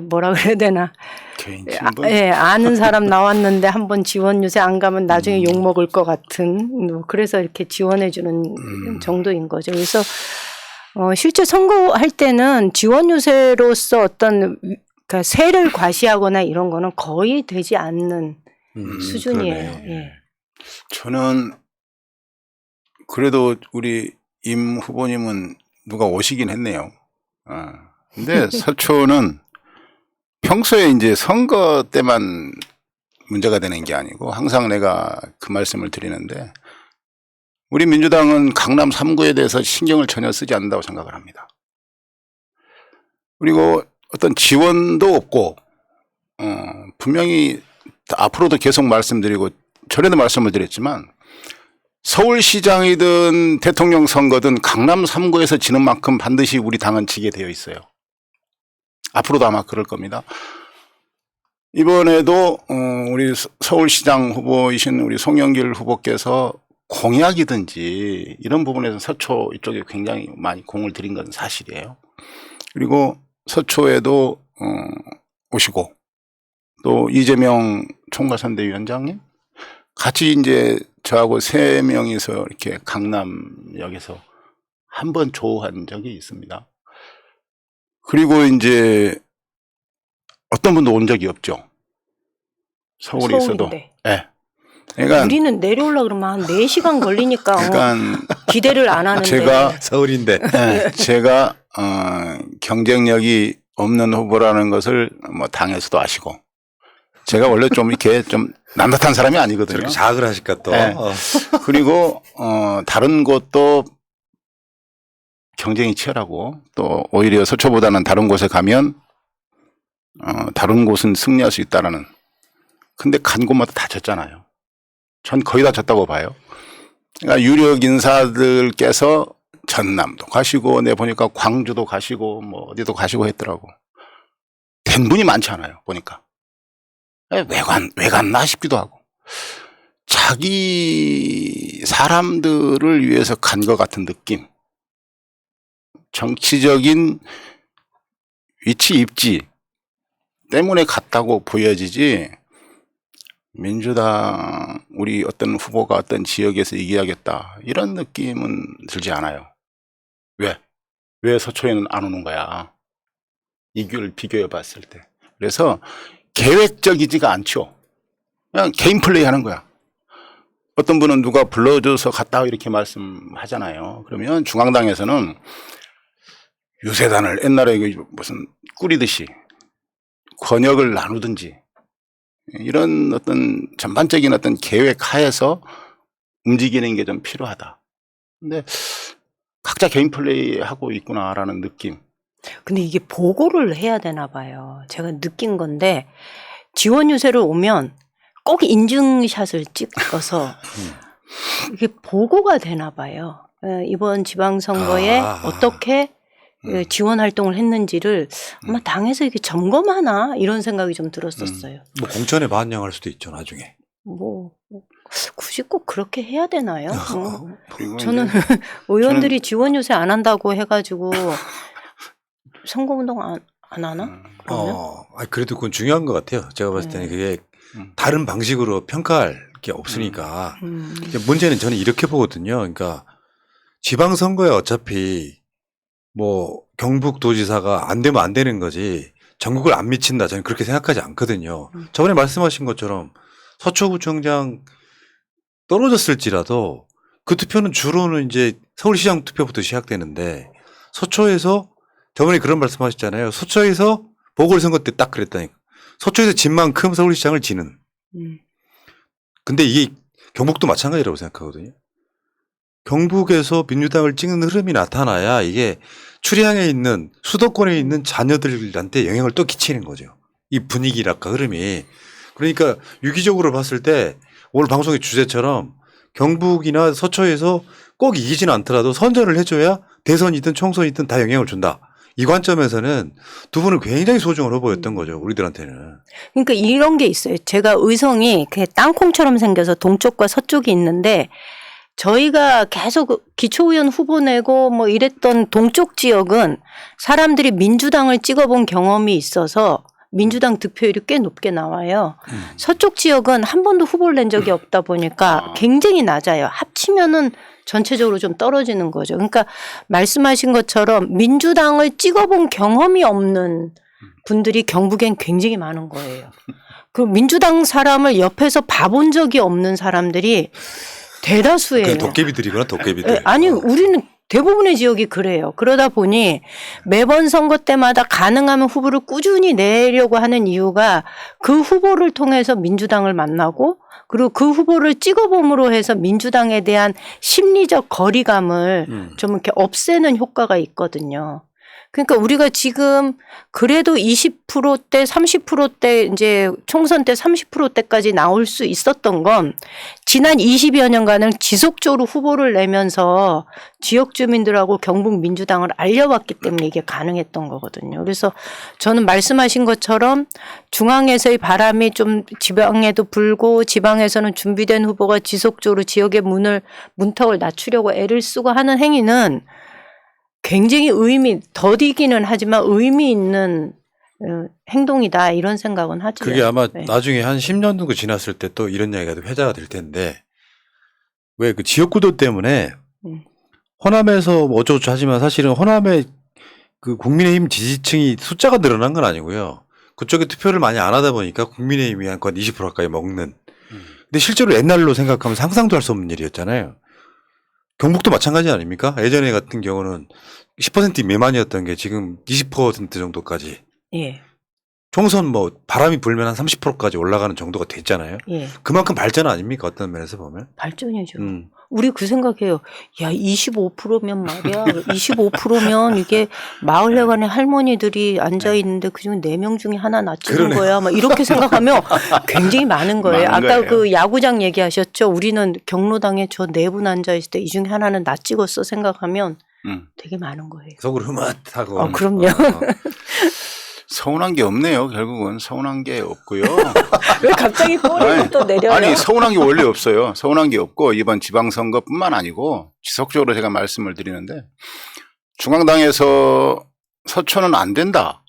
뭐라 그래야 되나. 개인 친분. 예, 아는 사람 나왔는데 한번 지원 유세 안 가면 나중에 욕 먹을 것 같은. 그래서 이렇게 지원해 주는 정도인 거죠. 그래서 실제 선거할 때는 지원 유세로서 어떤 그러니까 세를 과시하거나 이런 거는 거의 되지 않는 수준이에요. 그러네. 예. 저는 그래도 우리 임 후보님은 누가 오시긴 했네요. 근데 서초는 평소에 이제 선거 때만 문제가 되는 게 아니고 항상 내가 그 말씀을 드리는데 우리 민주당은 강남 3구에 대해서 신경을 전혀 쓰지 않는다고 생각을 합니다. 그리고 어떤 지원도 없고 분명히 앞으로도 계속 말씀드리고 전에도 말씀을 드렸지만 서울시장이든 대통령 선거든 강남 3구에서 지는 만큼 반드시 우리 당은 지게 되어 있어요. 앞으로도 아마 그럴 겁니다. 이번에도 우리 서울시장 후보이신 우리 송영길 후보께서 공약이든지 이런 부분에서 서초 이쪽에 굉장히 많이 공을 들인 건 사실이에요. 그리고 서초에도 오시고 또 이재명 총괄선대위원장님 같이 이제 저하고 3명이서 이렇게 강남역에서 한 번 조우한 적이 있습니다. 그리고 이제 어떤 분도 온 적이 없죠. 서울에 있어도. 서울인데. 네. 그러니까 우리는 내려오려고 그러면 한 4시간 걸리니까 그러니까 기대를 안 하는데. 제가 서울인데. 네, 제가 경쟁력이 없는 후보라는 것을 뭐 당에서도 아시고 제가 원래 좀 이렇게 좀 낱낱한 사람이 아니거든요. 저렇게 자학을 하실까 또. 네. 그리고 다른 곳도 경쟁이 치열하고 또 오히려 서초보다는 다른 곳에 가면 다른 곳은 승리할 수 있다라는. 근데 간 곳마다 다 졌잖아요. 전 거의 다 졌다고 봐요. 그러니까 유력 인사들께서 전남도 가시고 내 보니까 광주도 가시고 뭐 어디도 가시고 했더라고. 된 분이 많지 않아요. 보니까. 왜 갔나 싶기도 하고. 자기 사람들을 위해서 간 것 같은 느낌. 정치적인 위치 입지 때문에 갔다고 보여지지 민주당 우리 어떤 후보가 어떤 지역에서 이겨야겠다 이런 느낌은 들지 않아요. 왜 서초에는 안 오는 거야? 이걸 비교해 봤을 때. 그래서 계획적이지가 않죠. 그냥 개인 플레이 하는 거야. 어떤 분은 누가 불러줘서 갔다 이렇게 말씀하잖아요. 그러면 중앙당에서는 유세단을 옛날에 무슨 꾸리듯이 권역을 나누든지 이런 어떤 전반적인 어떤 계획 하에서 움직이는 게 좀 필요하다. 근데 각자 개인 플레이 하고 있구나라는 느낌. 근데 이게 보고를 해야 되나 봐요. 제가 느낀 건데 지원 유세를 오면 꼭 인증샷을 찍어서 이게 보고가 되나 봐요. 이번 지방선거에 어떻게 지원 활동을 했는지를 아마 당에서 이게 점검하나 이런 생각이 좀 들었었어요. 뭐 공천에 반영할 수도 있죠 나중에. 뭐 굳이 꼭 그렇게 해야 되나요? 그리고 저는 이제 의원들이 지원 유세 안 한다고 해가지고 선거운동 안 하나? 그러면? 그래도 그건 중요한 것 같아요. 제가 봤을 때는 그게 다른 방식으로 평가할 게 없으니까. 이제 문제는 저는 이렇게 보거든요. 그러니까 지방선거에 어차피 뭐 경북도지사가 안 되면 안 되는 거지 전국을 안 미친다. 저는 그렇게 생각하지 않거든요. 저번에 말씀하신 것처럼 서초구청장 떨어졌을지라도 그 투표는 주로는 이제 서울시장 투표부터 시작되는데 서초에서 저번에 그런 말씀하셨잖아요. 서초에서 보궐선거 때 딱 그랬다니까. 서초에서 진 만큼 서울시장을 지는. 근데 이게 경북도 마찬가지라고 생각하거든요. 경북에서 민주당을 찍는 흐름이 나타나야 이게 출향에 있는 수도권에 있는 자녀들한테 영향을 또 끼치는 거죠. 이 분위기랄까 흐름이. 그러니까 유기적으로 봤을 때 오늘 방송의 주제처럼 경북이나 서초에서 꼭 이기지는 않더라도 선전을 해줘야 대선이든 총선이든 다 영향을 준다. 이 관점에서는 두 분은 굉장히 소중한 후보였던 거죠. 우리들한테는. 그러니까 이런 게 있어요. 제가 의성이 땅콩처럼 생겨서 동쪽과 서쪽이 있는데 저희가 계속 기초의원 후보 내고 뭐 이랬던 동쪽 지역은 사람들이 민주당을 찍어본 경험이 있어서 민주당 득표율이 꽤 높게 나와요. 서쪽 지역은 한 번도 후보를 낸 적이 없다 보니까 굉장히 낮아요. 합치면은 전체적으로 좀 떨어지는 거죠. 그러니까 말씀하신 것처럼 민주당을 찍어본 경험이 없는 분들이 경북엔 굉장히 많은 거예요. 그 민주당 사람을 옆에서 봐본 적이 없는 사람들이 대다수예요. 그냥 도깨비들이구나 도깨비들. 아니 우리는 대부분의 지역이 그래요. 그러다 보니 매번 선거 때마다 가능하면 후보를 꾸준히 내려고 하는 이유가 그 후보를 통해서 민주당을 만나고 그리고 그 후보를 찍어봄으로 해서 민주당에 대한 심리적 거리감을 좀 이렇게 없애는 효과가 있거든요. 그러니까 우리가 지금 그래도 20%대, 30%대 이제 총선 때 30%대까지 나올 수 있었던 건 지난 20여 년간은 지속적으로 후보를 내면서 지역 주민들하고 경북 민주당을 알려왔기 때문에 이게 가능했던 거거든요. 그래서 저는 말씀하신 것처럼 중앙에서의 바람이 좀 지방에도 불고 지방에서는 준비된 후보가 지속적으로 지역의 문턱을 낮추려고 애를 쓰고 하는 행위는 굉장히 더디기는 하지만 의미 있는 행동이다 이런 생각은 하죠. 그게 아마 네. 나중에 한 10년 정도 지났을 때 또 이런 이야기가 회자가 될 텐데 왜 그 지역구도 때문에 호남에서 뭐 어쩌고저쩌고 하지만 사실은 호남의 그 국민의힘 지지층이 숫자가 늘어난 건 아니고요. 그쪽에 투표를 많이 안 하다 보니까 국민의힘이 한 건 20% 가까이 먹는. 근데 실제로 옛날로 생각하면 상상도 할 수 없는 일이었잖아요. 경북도 마찬가지 아닙니까? 예전에 같은 경우는 10% 미만이었던 게 지금 20% 정도까지. 예. 총선 뭐 바람이 불면 한 30%까지 올라가는 정도가 됐잖아요. 예. 그만큼 발전 아닙니까? 어떤 면에서 보면. 발전이죠. 우리 그 생각해요. 야, 25%면 말이야. 25%면 이게 마을회관에 할머니들이 앉아 있는데 그중 4명 중에 하나 나 찍은 그러네. 거야. 막 이렇게 생각하면 굉장히 많은 거예요. 많은 아까 거예요. 그 야구장 얘기하셨죠. 우리는 경로당에 저 4분 앉아 있을 때 이 중에 하나는 나 찍었어 생각하면 되게 많은 거예요. 속으로 흐뭇하고. 그럼요. 서운한 게 없네요. 결국은 서운한 게 없고요. 왜 갑자기 꼬리를 또 내려요? 아니 서운한 게 원래 없어요. 서운한 게 없고 이번 지방선거뿐만 아니고 지속적으로 제가 말씀을 드리는데 중앙당에서 서초는 안 된다.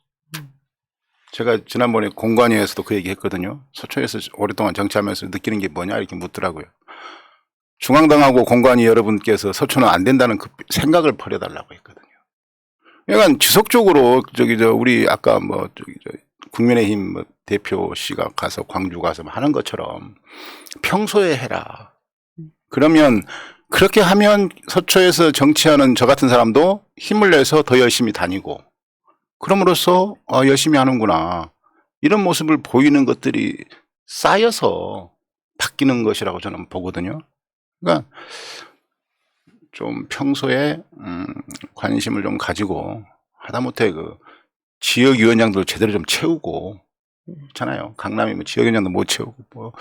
제가 지난번에 공관위에서도 그 얘기 했거든요. 서초에서 오랫동안 정치하면서 느끼는 게 뭐냐 이렇게 묻더라고요. 중앙당하고 공관위 여러분께서 서초는 안 된다는 그 생각을 버려달라고 했거든요. 그러니까 지속적으로 우리 아까 국민의힘 대표 씨가 가서 광주 가서 하는 것처럼 평소에 해라. 그러면 그렇게 하면 서초에서 정치하는 저 같은 사람도 힘을 내서 더 열심히 다니고 그럼으로써 열심히 하는구나. 이런 모습을 보이는 것들이 쌓여서 바뀌는 것이라고 저는 보거든요. 그러니까 좀 평소에 관심을 좀 가지고 하다못해 그 지역위원장들 제대로 좀 채우고 있잖아요. 강남이 뭐 지역위원장도 못 채우고 뭐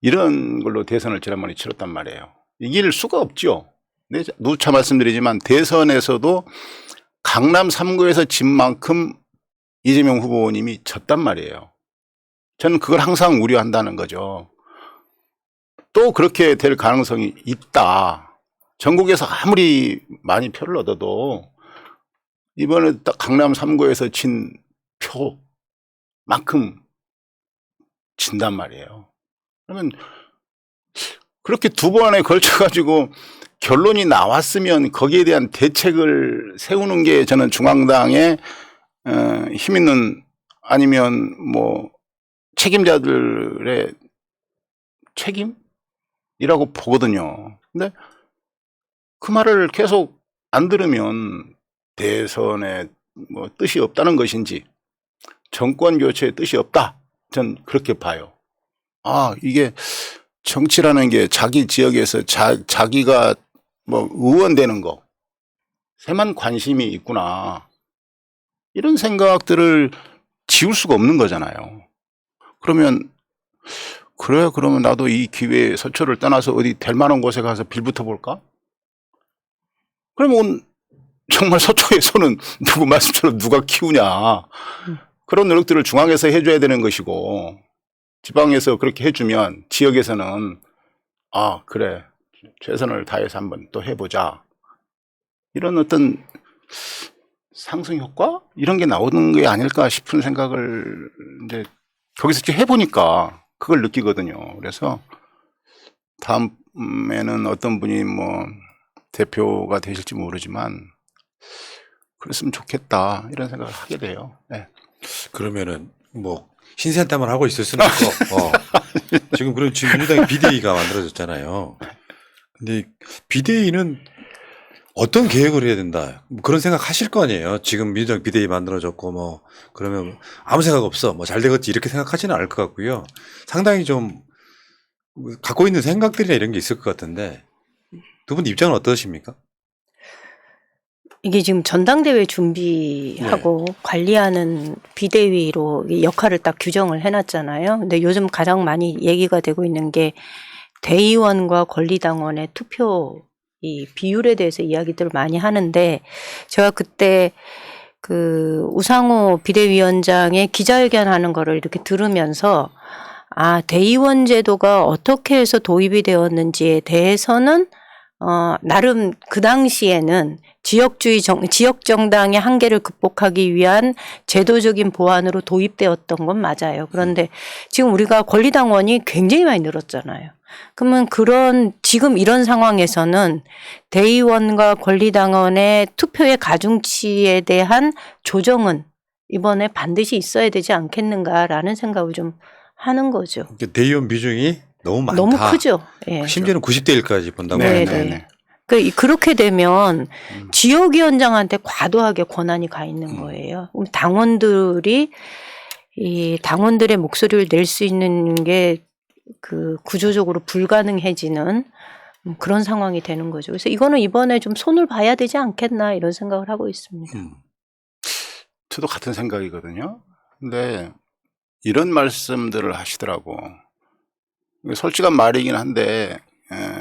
이런 걸로 대선을 지난번에 치렀단 말이에요. 이길 수가 없죠. 네, 누차 말씀드리지만 대선에서도 강남 3구에서 진 만큼 이재명 후보님이 졌단 말이에요. 저는 그걸 항상 우려한다는 거죠. 또 그렇게 될 가능성이 있다. 전국에서 아무리 많이 표를 얻어도 이번에 딱 강남 3구에서 진 표만큼 진단 말이에요. 그러면 그렇게 2번에 걸쳐가지고 결론이 나왔으면 거기에 대한 대책을 세우는 게 저는 중앙당의 힘 있는 아니면 뭐 책임자들의 책임이라고 보거든요. 근데 그 말을 계속 안 들으면 대선에 뭐 뜻이 없다는 것인지 정권 교체에 뜻이 없다. 전 그렇게 봐요. 이게 정치라는 게 자기 지역에서 자기가 뭐 의원 되는 거에만 관심이 있구나. 이런 생각들을 지울 수가 없는 거잖아요. 그러면 그래 그러면 나도 이 기회에 서초를 떠나서 어디 될 만한 곳에 가서 빌붙어 볼까? 그러면 정말 서초에서는 누구 말씀처럼 누가 키우냐. 그런 노력들을 중앙에서 해줘야 되는 것이고 지방에서 그렇게 해주면 지역에서는 그래 최선을 다해서 한번 또 해보자. 이런 어떤 상승 효과? 이런 게 나오는 게 아닐까 싶은 생각을 이제 거기서 해보니까 그걸 느끼거든요. 그래서 다음에는 어떤 분이 뭐 대표가 되실지 모르지만 그랬으면 좋겠다 이런 생각을 하게 돼요. 네. 그러면은 뭐 신센터만 하고 있을 수는 없고 지금 민주당의 비대위가 만들어졌잖아요. 근데 비대위는 어떤 계획을 해야 된다 뭐 그런 생각 하실 거 아니에요. 지금 민주당 비대위 만들어졌고 뭐 그러면 아무 생각 없어 뭐 잘 되겠지 이렇게 생각하지는 않을 것 같고요. 상당히 좀 갖고 있는 생각들이나 이런 게 있을 것 같은데 두 분 입장은 어떠십니까? 이게 지금 전당대회 준비하고 관리하는 비대위로 이 역할을 딱 규정을 해놨잖아요. 근데 요즘 가장 많이 얘기가 되고 있는 게 대의원과 권리당원의 투표 이 비율에 대해서 이야기들을 많이 하는데 제가 그때 그 우상호 비대위원장의 기자회견 하는 거를 이렇게 들으면서 대의원 제도가 어떻게 해서 도입이 되었는지에 대해서는 나름 그 당시에는 지역 정당의 한계를 극복하기 위한 제도적인 보완으로 도입되었던 건 맞아요. 그런데 지금 우리가 권리당원이 굉장히 많이 늘었잖아요. 그러면 지금 이런 상황에서는 대의원과 권리당원의 투표의 가중치에 대한 조정은 이번에 반드시 있어야 되지 않겠는가라는 생각을 좀 하는 거죠. 그러니까 대의원 비중이 너무 많다. 너무 크죠. 예. 심지어는 90대 1까지 본다고 네, 하는데 네. 그렇게 되면 지역위원장한테 과도하게 권한이 가 있는 거예요. 그럼 당원들의 목소리를 낼 수 있는 게 그 구조적으로 불가능해지는 그런 상황이 되는 거죠. 그래서 이거는 이번에 좀 손을 봐야 되지 않겠나 이런 생각을 하고 있습니다. 저도 같은 생각이거든요. 근데 이런 말씀들을 하시더라고. 솔직한 말이긴 한데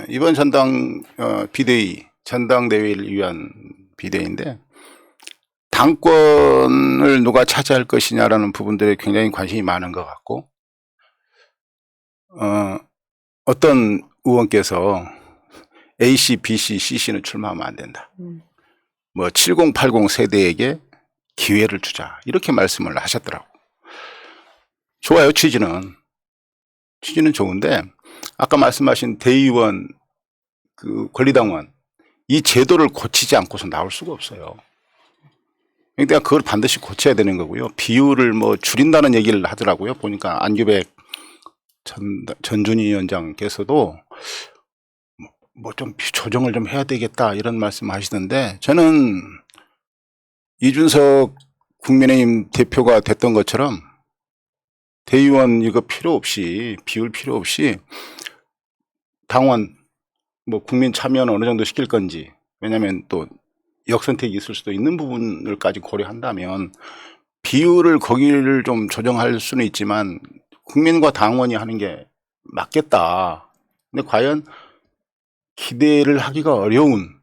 이번 비대위, 전당대회를 위한 비대위인데 당권을 누가 차지할 것이냐라는 부분들에 굉장히 관심이 많은 것 같고 어떤 의원께서 A씨, B씨, C씨는 출마하면 안 된다. 뭐 7080 세대에게 기회를 주자 이렇게 말씀을 하셨더라고. 좋아요. 취지는 좋은데 아까 말씀하신 대의원 그 권리당원 이 제도를 고치지 않고서 나올 수가 없어요. 그러니까 그걸 반드시 고쳐야 되는 거고요. 비율을 뭐 줄인다는 얘기를 하더라고요. 보니까 안규백 전준희 위원장께서도 뭐 좀 조정을 좀 해야 되겠다 이런 말씀 하시던데 저는 이준석 국민의힘 대표가 됐던 것처럼 대의원 이거 필요 없이 비율 필요 없이 당원 뭐 국민 참여는 어느 정도 시킬 건지 왜냐하면 또 역선택이 있을 수도 있는 부분을까지 고려한다면 비율을 거기를 좀 조정할 수는 있지만 국민과 당원이 하는 게 맞겠다. 근데 과연 기대를 하기가 어려운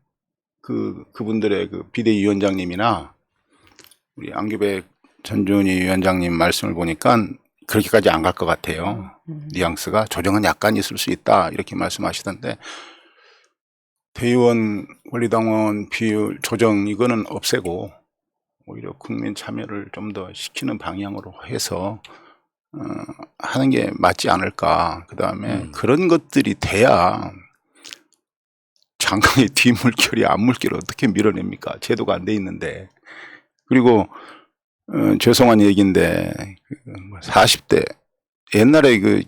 그분들의 그 비대위원장님이나 우리 안규백 전준희 위원장님 말씀을 보니까 그렇게까지 안 갈 것 같아요. 뉘앙스가 조정은 약간 있을 수 있다 이렇게 말씀하시던데 대의원 권리당원 비율 조정 이거는 없애고 오히려 국민 참여를 좀 더 시키는 방향으로 해서 하는 게 맞지 않을까. 그 다음에 그런 것들이 돼야 장관의 뒷물결이 앞물결을 어떻게 밀어냅니까? 제도가 안 돼 있는데. 그리고 죄송한 얘기인데 40대 옛날에 그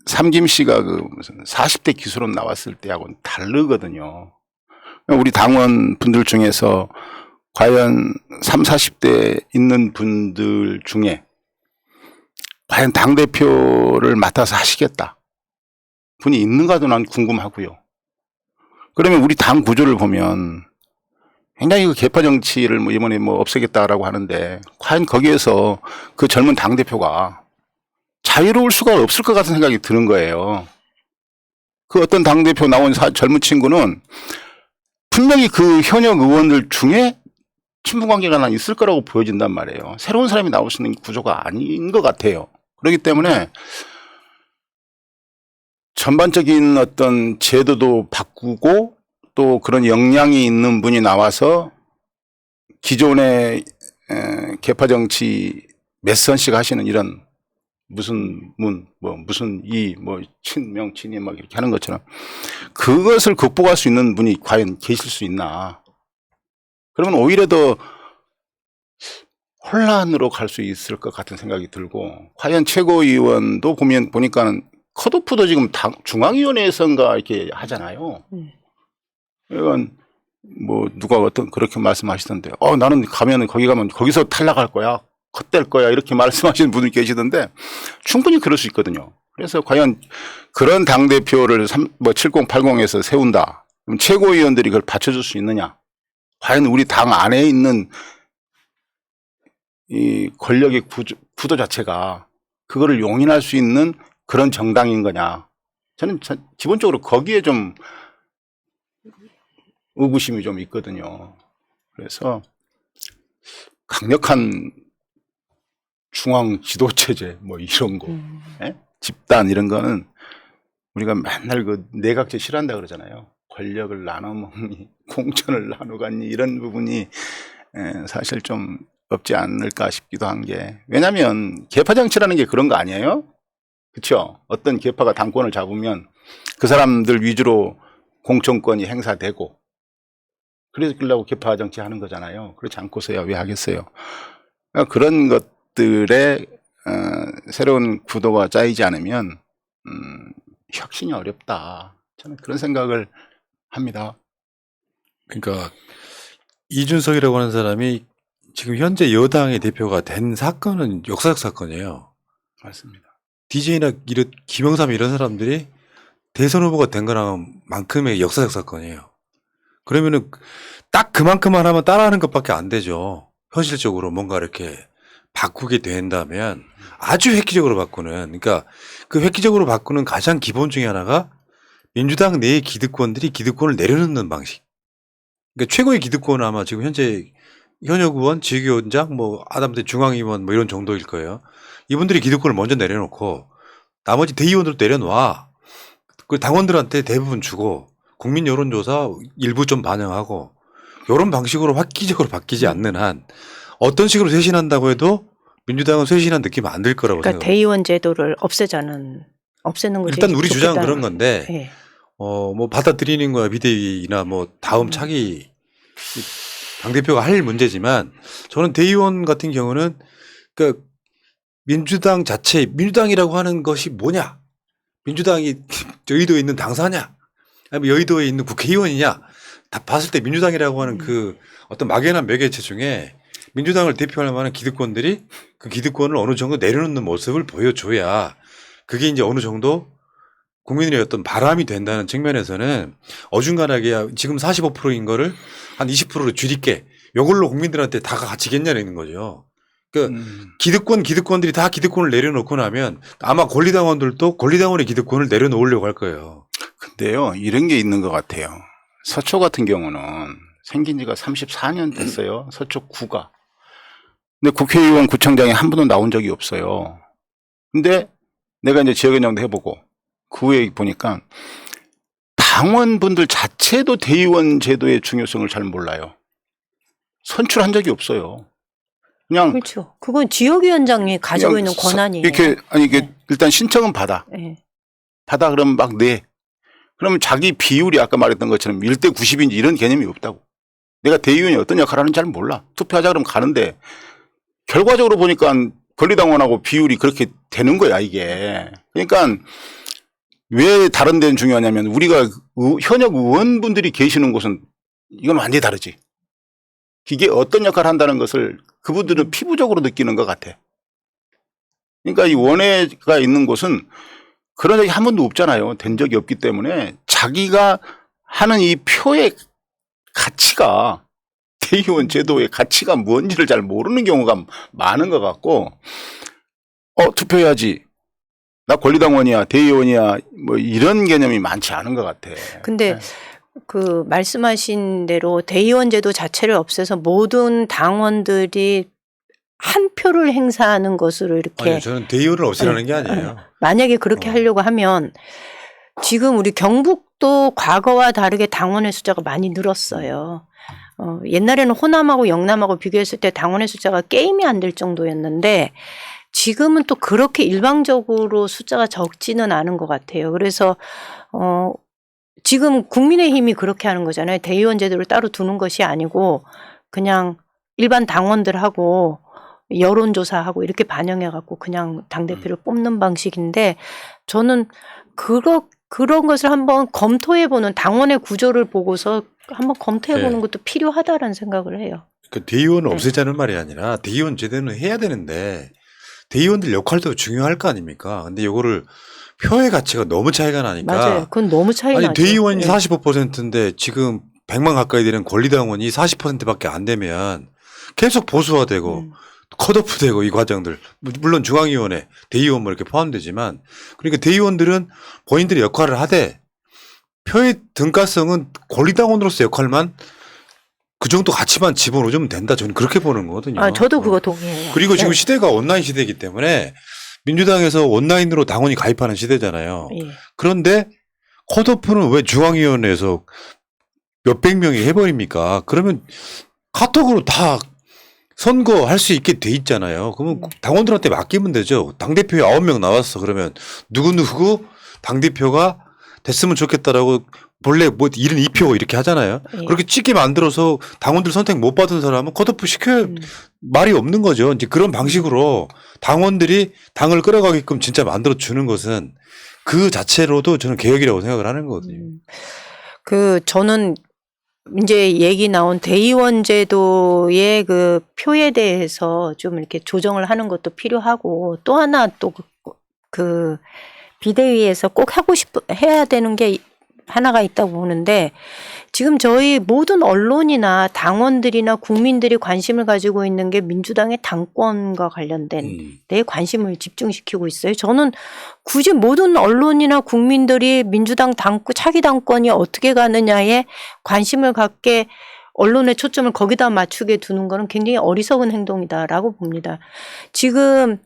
삼김 씨가 그 무슨 40대 기수론 나왔을 때하고는 다르거든요. 우리 당원 분들 중에서 과연 30, 40대 있는 분들 중에 과연 당대표를 맡아서 하시겠다 분이 있는가도 난 궁금하고요. 그러면 우리 당 구조를 보면 굉장히 그 계파 정치를 뭐 이번에 뭐 없애겠다라고 하는데 과연 거기에서 그 젊은 당대표가 자유로울 수가 없을 것 같은 생각이 드는 거예요. 그 어떤 당대표 나온 젊은 친구는 분명히 그 현역 의원들 중에 친분관계가 하나 있을 거라고 보여진단 말이에요. 새로운 사람이 나올 수 있는 구조가 아닌 것 같아요. 그렇기 때문에 전반적인 어떤 제도도 바꾸고 또 그런 역량이 있는 분이 나와서 기존의 계파 정치 몇 선씩 하시는 이런 무슨 문, 뭐 무슨 이, 뭐 친명, 친이 막 이렇게 하는 것처럼 그것을 극복할 수 있는 분이 과연 계실 수 있나. 그러면 오히려 더 혼란으로 갈 수 있을 것 같은 생각이 들고 과연 최고위원도 보니까는 컷오프도 지금 중앙위원회에서인가 이렇게 하잖아요. 이건 뭐 누가 어떤 그렇게 말씀하시던데 나는 가면은 거기 가면 거기서 탈락할 거야. 컷될 거야 이렇게 말씀하시는 분이 계시던데 충분히 그럴 수 있거든요. 그래서 과연 그런 당대표를 7080에서 세운다. 그럼 최고위원들이 그걸 받쳐줄 수 있느냐. 과연 우리 당 안에 있는 이 권력의 구도 자체가 그거를 용인할 수 있는 그런 정당인 거냐. 저는 기본적으로 거기에 좀 의구심이 좀 있거든요. 그래서 강력한 중앙 지도체제 뭐 이런 거 집단 이런 거는 우리가 맨날 그 내각제 싫어한다 그러잖아요. 권력을 나눠먹니 공천을 나눠갔니 이런 부분이 사실 좀 없지 않을까 싶기도 한 게 왜냐하면 계파 정치라는 게 그런 거 아니에요? 그렇죠? 어떤 계파가 당권을 잡으면 그 사람들 위주로 공천권이 행사되고 그러려고 계파 정치 하는 거잖아요. 그렇지 않고서야 왜 하겠어요? 그러니까 그런 것들의 새로운 구도가 짜이지 않으면 혁신이 어렵다. 저는 그런 생각을 합니다. 그러니까 이준석이라고 하는 사람이 지금 현재 여당의 대표가 된 사건은 역사적 사건이에요. 맞습니다. DJ나 김영삼 이런 사람들이 대선 후보가 된 거만큼의 역사적 사건이에요. 그러면은 딱 그만큼 하나만 따라하는 것밖에 안 되죠. 현실적으로 뭔가 이렇게 바꾸게 된다면 아주 획기적으로 바꾸는, 그러니까 그 획기적으로 바꾸는 가장 기본 중에 하나가 민주당 내의 기득권들이 기득권을 내려놓는 방식. 그러니까 최고의 기득권은 아마 지금 현재 현역 의원, 지역위원장, 뭐 아담대 중앙위원 뭐 이런 정도일 거예요. 이분들이 기득권을 먼저 내려놓고 나머지 대의원들도 내려놔. 그 당원들한테 대부분 주고 국민 여론조사 일부 좀 반영하고 이런 방식으로 획기적으로 바뀌지 않는 한 어떤 식으로 쇄신한다고 해도 민주당은 쇄신한 느낌 안 들 거라고 그러니까 생각합니다. 대의원 제도를 없애는 것이 일단 우리 주장은 좋겠다는 그런 건데 예. 뭐 받아들이는 거야 비대위나 뭐 다음 차기 당대표가 할 문제지만 저는 대의원 같은 경우는 그러니까 민주당 자체 민주당이라고 하는 것이 뭐냐? 민주당이 여의도에 있는 당사냐? 아니면 여의도에 있는 국회의원이냐? 다 봤을 때 민주당이라고 하는 그 어떤 막연한 매개체 중에 민주당을 대표할 만한 기득권들이 그 기득권을 어느 정도 내려놓는 모습을 보여줘야 그게 이제 어느 정도 국민의 어떤 바람이 된다는 측면에서는 어중간하게 지금 45%인 거를 한 20%로 줄일게. 이걸로 국민들한테 다 갇히겠냐는 거죠. 그러니까 기득권들이 다 기득권을 내려놓고 나면 아마 권리당원들도 권리당원의 기득권을 내려놓으려고 할 거예요. 근데요, 이런 게 있는 것 같아요. 서초 같은 경우는 생긴 지가 34년 됐어요. 서초 구가. 근데 국회의원 구청장이 한 번도 나온 적이 없어요. 근데 내가 이제 지역위원장도 해보고 그 후에 보니까 당원분들 자체도 대의원 제도의 중요성을 잘 몰라요. 선출한 적이 없어요. 그냥 그렇죠. 그건 지역위원장이 가지고 그냥 있는 권한이에요. 이렇게 아니 이게 네. 일단 신청은 받아. 예. 받아 그러면 막 내. 그러면 자기 비율이 아까 말했던 것처럼 1대 90인지 이런 개념이 없다고. 내가 대의원이 어떤 역할을 하는지 잘 몰라. 투표하자 그러면 가는데 결과적으로 보니까 권리당원하고 비율이 그렇게 되는 거야 이게. 그러니까 왜 다른 데는 중요하냐면 우리가 현역 의원분들이 계시는 곳은 이건 완전히 다르지. 이게 어떤 역할을 한다는 것을 그분들은 피부적으로 느끼는 것 같아. 그러니까 이 원회가 있는 곳은 그런 적이 한 번도 없잖아요. 된 적이 없기 때문에 자기가 하는 이 표의 가치가 대의원 제도의 가치가 뭔지를 잘 모르는 경우가 많은 것 같고 투표해야지. 나 권리당원이야 대의원이야 뭐 이런 개념이 많지 않은 것 같아. 근데 그 말씀하신 대로 대의원 제도 자체를 없애서 모든 당원들이 한 표를 행사하는 것으로 이렇게 아니, 저는 대의원을 없애라는 게 아니에요. 만약에 그렇게 하려고 하면 지금 우리 경북도 과거와 다르게 당원의 숫자가 많이 늘었어요. 옛날에는 호남하고 영남하고 비교했을 때 당원의 숫자가 게임이 안 될 정도였는데 지금은 또 그렇게 일방적으로 숫자가 적지는 않은 것 같아요. 그래서 지금 국민의힘이 그렇게 하는 거잖아요. 대의원 제도를 따로 두는 것이 아니고 그냥 일반 당원들하고 여론조사하고 이렇게 반영해갖고 그냥 당대표를 뽑는 방식인데 저는 그런 것을 한번 검토해보는 당원의 구조를 보고서 한번 검토해보는 네. 것도 필요하다라는 생각을 해요. 그 대의원을 네. 없애자는 말이 아니라 대의원 제도는 해야 되는데 대의원들 역할도 중요할 거 아닙니까? 근데 이거를 표의 가치가 너무 차이가 나니까. 맞아요. 그건 너무 차이 아니 나죠. 대의원이 네. 45%인데 지금 100만 가까이 되는 권리당원이 40%밖에 안 되면 계속 보수화되고 컷오프되고 이 과정들 물론 중앙위원회 대의원 뭐 이렇게 포함되지만 그러니까 대의원들은 본인들의 역할을 하되 표의 등가성은 권리당원으로서 역할만 그 정도 가치만 집어넣으면 된다. 저는 그렇게 보는 거거든요. 저도 그거 동의해요. 그리고 지금 네. 시대가 온라인 시대이기 때문에 민주당에서 온라인으로 당원이 가입하는 시대잖아요. 예. 그런데 컷오프는 왜 중앙위원회에서 몇백 명이 해버립니까? 그러면 카톡으로 다 선거할 수 있게 돼 있잖아요. 그러면 당원들한테 맡기면 되죠. 당대표에 9명 나왔어. 그러면 누구누구 당대표가 됐으면 좋겠다라고 본래 뭐 72표 이렇게 하잖아요. 예. 그렇게 찍게 만들어서 당원들 선택 못 받은 사람은 컷오프 시켜야 말이 없는 거죠. 이제 그런 방식으로 당원들이 당을 끌어가게끔 진짜 만들어 주는 것은 그 자체로도 저는 개혁이라고 생각을 하는 거거든요. 저는 이제 얘기 나온 대의원 제도의 그 표에 대해서 좀 이렇게 조정을 하는 것도 필요하고 또 하나 또 그 비대위에서 꼭 해야 되는 게 하나가 있다고 보는데 지금 저희 모든 언론이나 당원들이나 국민들이 관심을 가지고 있는 게 민주당의 당권과 관련된 데 관심을 집중시키고 있어요. 저는 굳이 모든 언론이나 국민들이 민주당 차기 당권이 어떻게 가느냐에 관심을 갖게 언론의 초점을 거기다 맞추게 두는 거는 굉장히 어리석은 행동이다라고 봅니다. 지금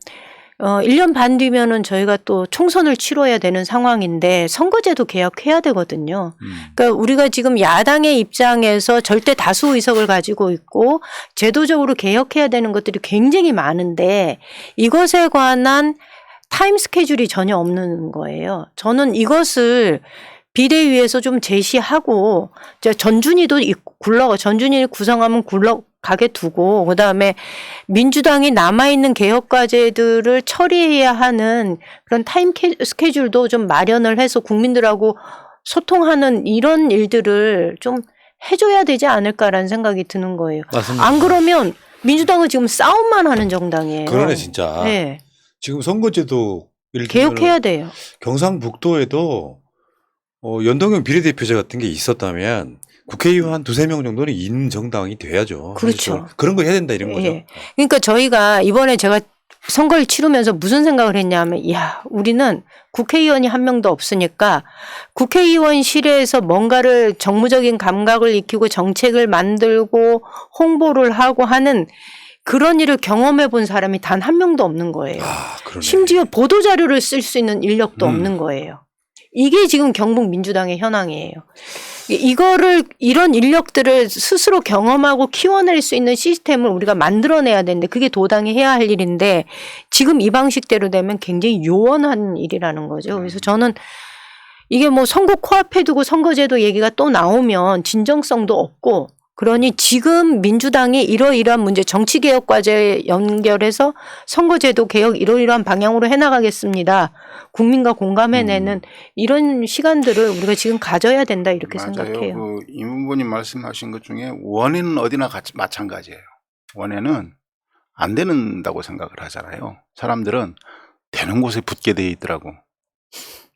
1년 반 뒤면은 저희가 또 총선을 치러야 되는 상황인데 선거제도 개혁해야 되거든요. 그러니까 우리가 지금 야당의 입장에서 절대 다수 의석을 가지고 있고 제도적으로 개혁해야 되는 것들이 굉장히 많은데 이것에 관한 타임 스케줄이 전혀 없는 거예요. 저는 이것을 비대위에서 좀 제시하고 전준희도 전준희 구성하면 가게 두고 그다음에 민주당이 남아있는 개혁 과제들을 처리해야 하는 그런 타임 스케줄도 좀 마련을 해서 국민들하고 소통하는 이런 일들을 좀 해줘야 되지 않을까라는 생각이 드는 거예요. 맞습니다. 안 그러면 민주당은 지금 싸움만 하는 정당이에요. 그러네 진짜. 네. 지금 선거제도 개혁해야 돼요. 경상북도에도 연동형 비례대표제 같은 게 있었다면 국회의원 한 2-3명 정도는 있는 정당이 돼야죠. 그렇죠. 그런 거 해야 된다 이런 거죠. 예. 그러니까 저희가 이번에 제가 선거를 치르면서 무슨 생각을 했냐면 우리는 국회의원이 한 명도 없으니까 국회의원실에서 뭔가를 정무적인 감각을 익히고 정책을 만들고 홍보를 하고 하는 그런 일을 경험해 본 사람이 단 한 명도 없는 거예요. 그러네. 심지어 보도자료를 쓸 수 있는 인력도 없는 거예요. 이게 지금 경북 민주당의 현황이에요. 이런 인력들을 스스로 경험하고 키워낼 수 있는 시스템을 우리가 만들어내야 되는데 그게 도당이 해야 할 일인데 지금 이 방식대로 되면 굉장히 요원한 일이라는 거죠. 그래서 저는 이게 뭐 선거 코앞에 두고 선거제도 얘기가 또 나오면 진정성도 없고 그러니 지금 민주당이 이러이러한 문제 정치개혁 과제 연결해서 선거제도 개혁 이러이러한 방향으로 해나가겠습니다. 국민과 공감해내는 이런 시간들을 우리가 지금 가져야 된다 이렇게 맞아요. 생각해요. 임 후보님 말씀하신 것 중에 원에는 어디나 마찬가지예요. 원에는 안 된다고 생각을 하잖아요. 사람들은 되는 곳에 붙게 돼 있더라고.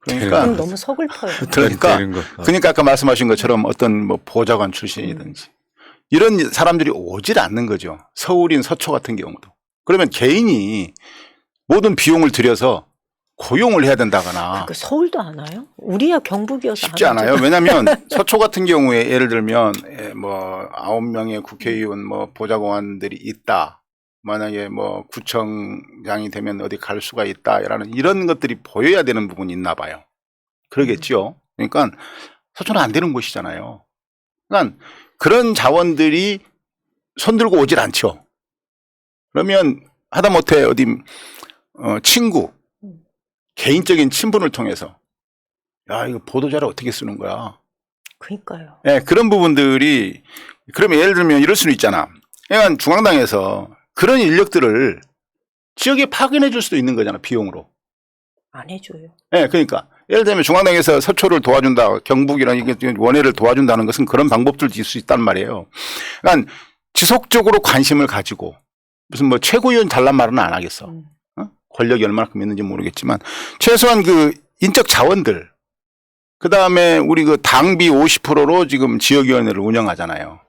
그러니까 너무 서글퍼요. 그러니까 아까 말씀하신 것처럼 어떤 뭐 보좌관 출신이든지 이런 사람들이 오질 않는 거죠. 서울인 서초 같은 경우도. 그러면 개인이 모든 비용을 들여서 고용을 해야 된다거나. 서울도 안 와요? 우리야 경북이어서 쉽지 않아요. 왜냐하면 서초 같은 경우에 예를 들면 뭐 9명의 국회의원 뭐 보좌관들이 있다. 만약에 뭐 구청장이 되면 어디 갈 수가 있다라는 이런 것들이 보여야 되는 부분이 있나 봐요. 그러겠죠. 그러니까 서초는 안 되는 곳이잖아요. 그러니까 그런 자원들이 손들고 오질 않죠. 그러면 하다못해 어디 친구 개인적인 친분을 통해서 이거 보도자료 어떻게 쓰는 거야. 그러니까요. 네, 그런 부분들이 그러면 예를 들면 이럴 수는 있잖아. 그러니까 중앙당에서 그런 인력들을 지역에 파견해 줄 수도 있는 거잖아. 비용으로. 안 해줘요. 네, 그러니까 예를 들면 중앙당에서 서초를 도와준다. 경북이랑 원해를 도와준다는 것은 그런 방법들도 있을 수 있단 말이에요. 그러니까 지속적으로 관심을 가지고 무슨 뭐 최고위원 잘난 말은 안 하겠어. 권력이 얼마만큼 있는지 모르겠지만 최소한 그 인적 자원들 그다음에 우리 그 당비 50%로 지금 지역위원회를 운영하잖아요.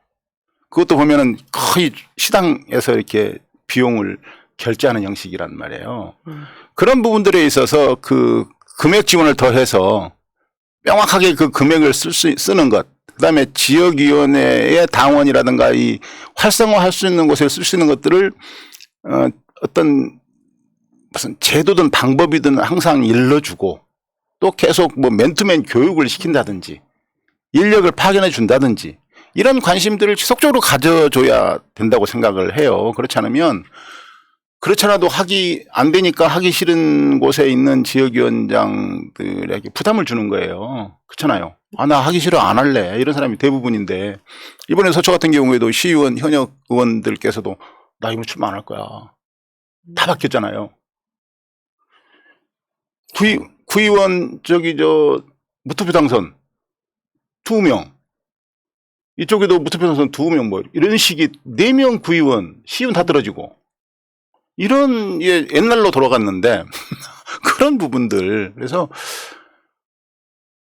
그것도 보면은 거의 시당에서 이렇게 비용을 결제하는 형식이란 말이에요. 그런 부분들에 있어서 그 금액 지원을 더해서 명확하게 그 금액을 쓰는 것. 그다음에 지역위원회의 당원이라든가 이 활성화할 수 있는 곳에 쓸 수 있는 것들을 어떤 무슨 제도든 방법이든 항상 일러주고 또 계속 뭐 맨투맨 교육을 시킨다든지 인력을 파견해 준다든지 이런 관심들을 지속적으로 가져줘야 된다고 생각을 해요. 그렇지 않으면 그렇지 않아도 안 되니까 하기 싫은 곳에 있는 지역위원장들에게 부담을 주는 거예요. 그렇잖아요. 나 하기 싫어 안 할래 이런 사람이 대부분인데 이번에 서초 같은 경우에도 시의원 현역 의원들께서도 나 이번 출마 안 할 거야. 다 바뀌었잖아요. 구의원 무투표 당선 2명 이쪽에도 무투표 당선 2명 뭐 이런 식이 4명 구의원 시의원 다 떨어지고 이런 옛날로 돌아갔는데 그런 부분들. 그래서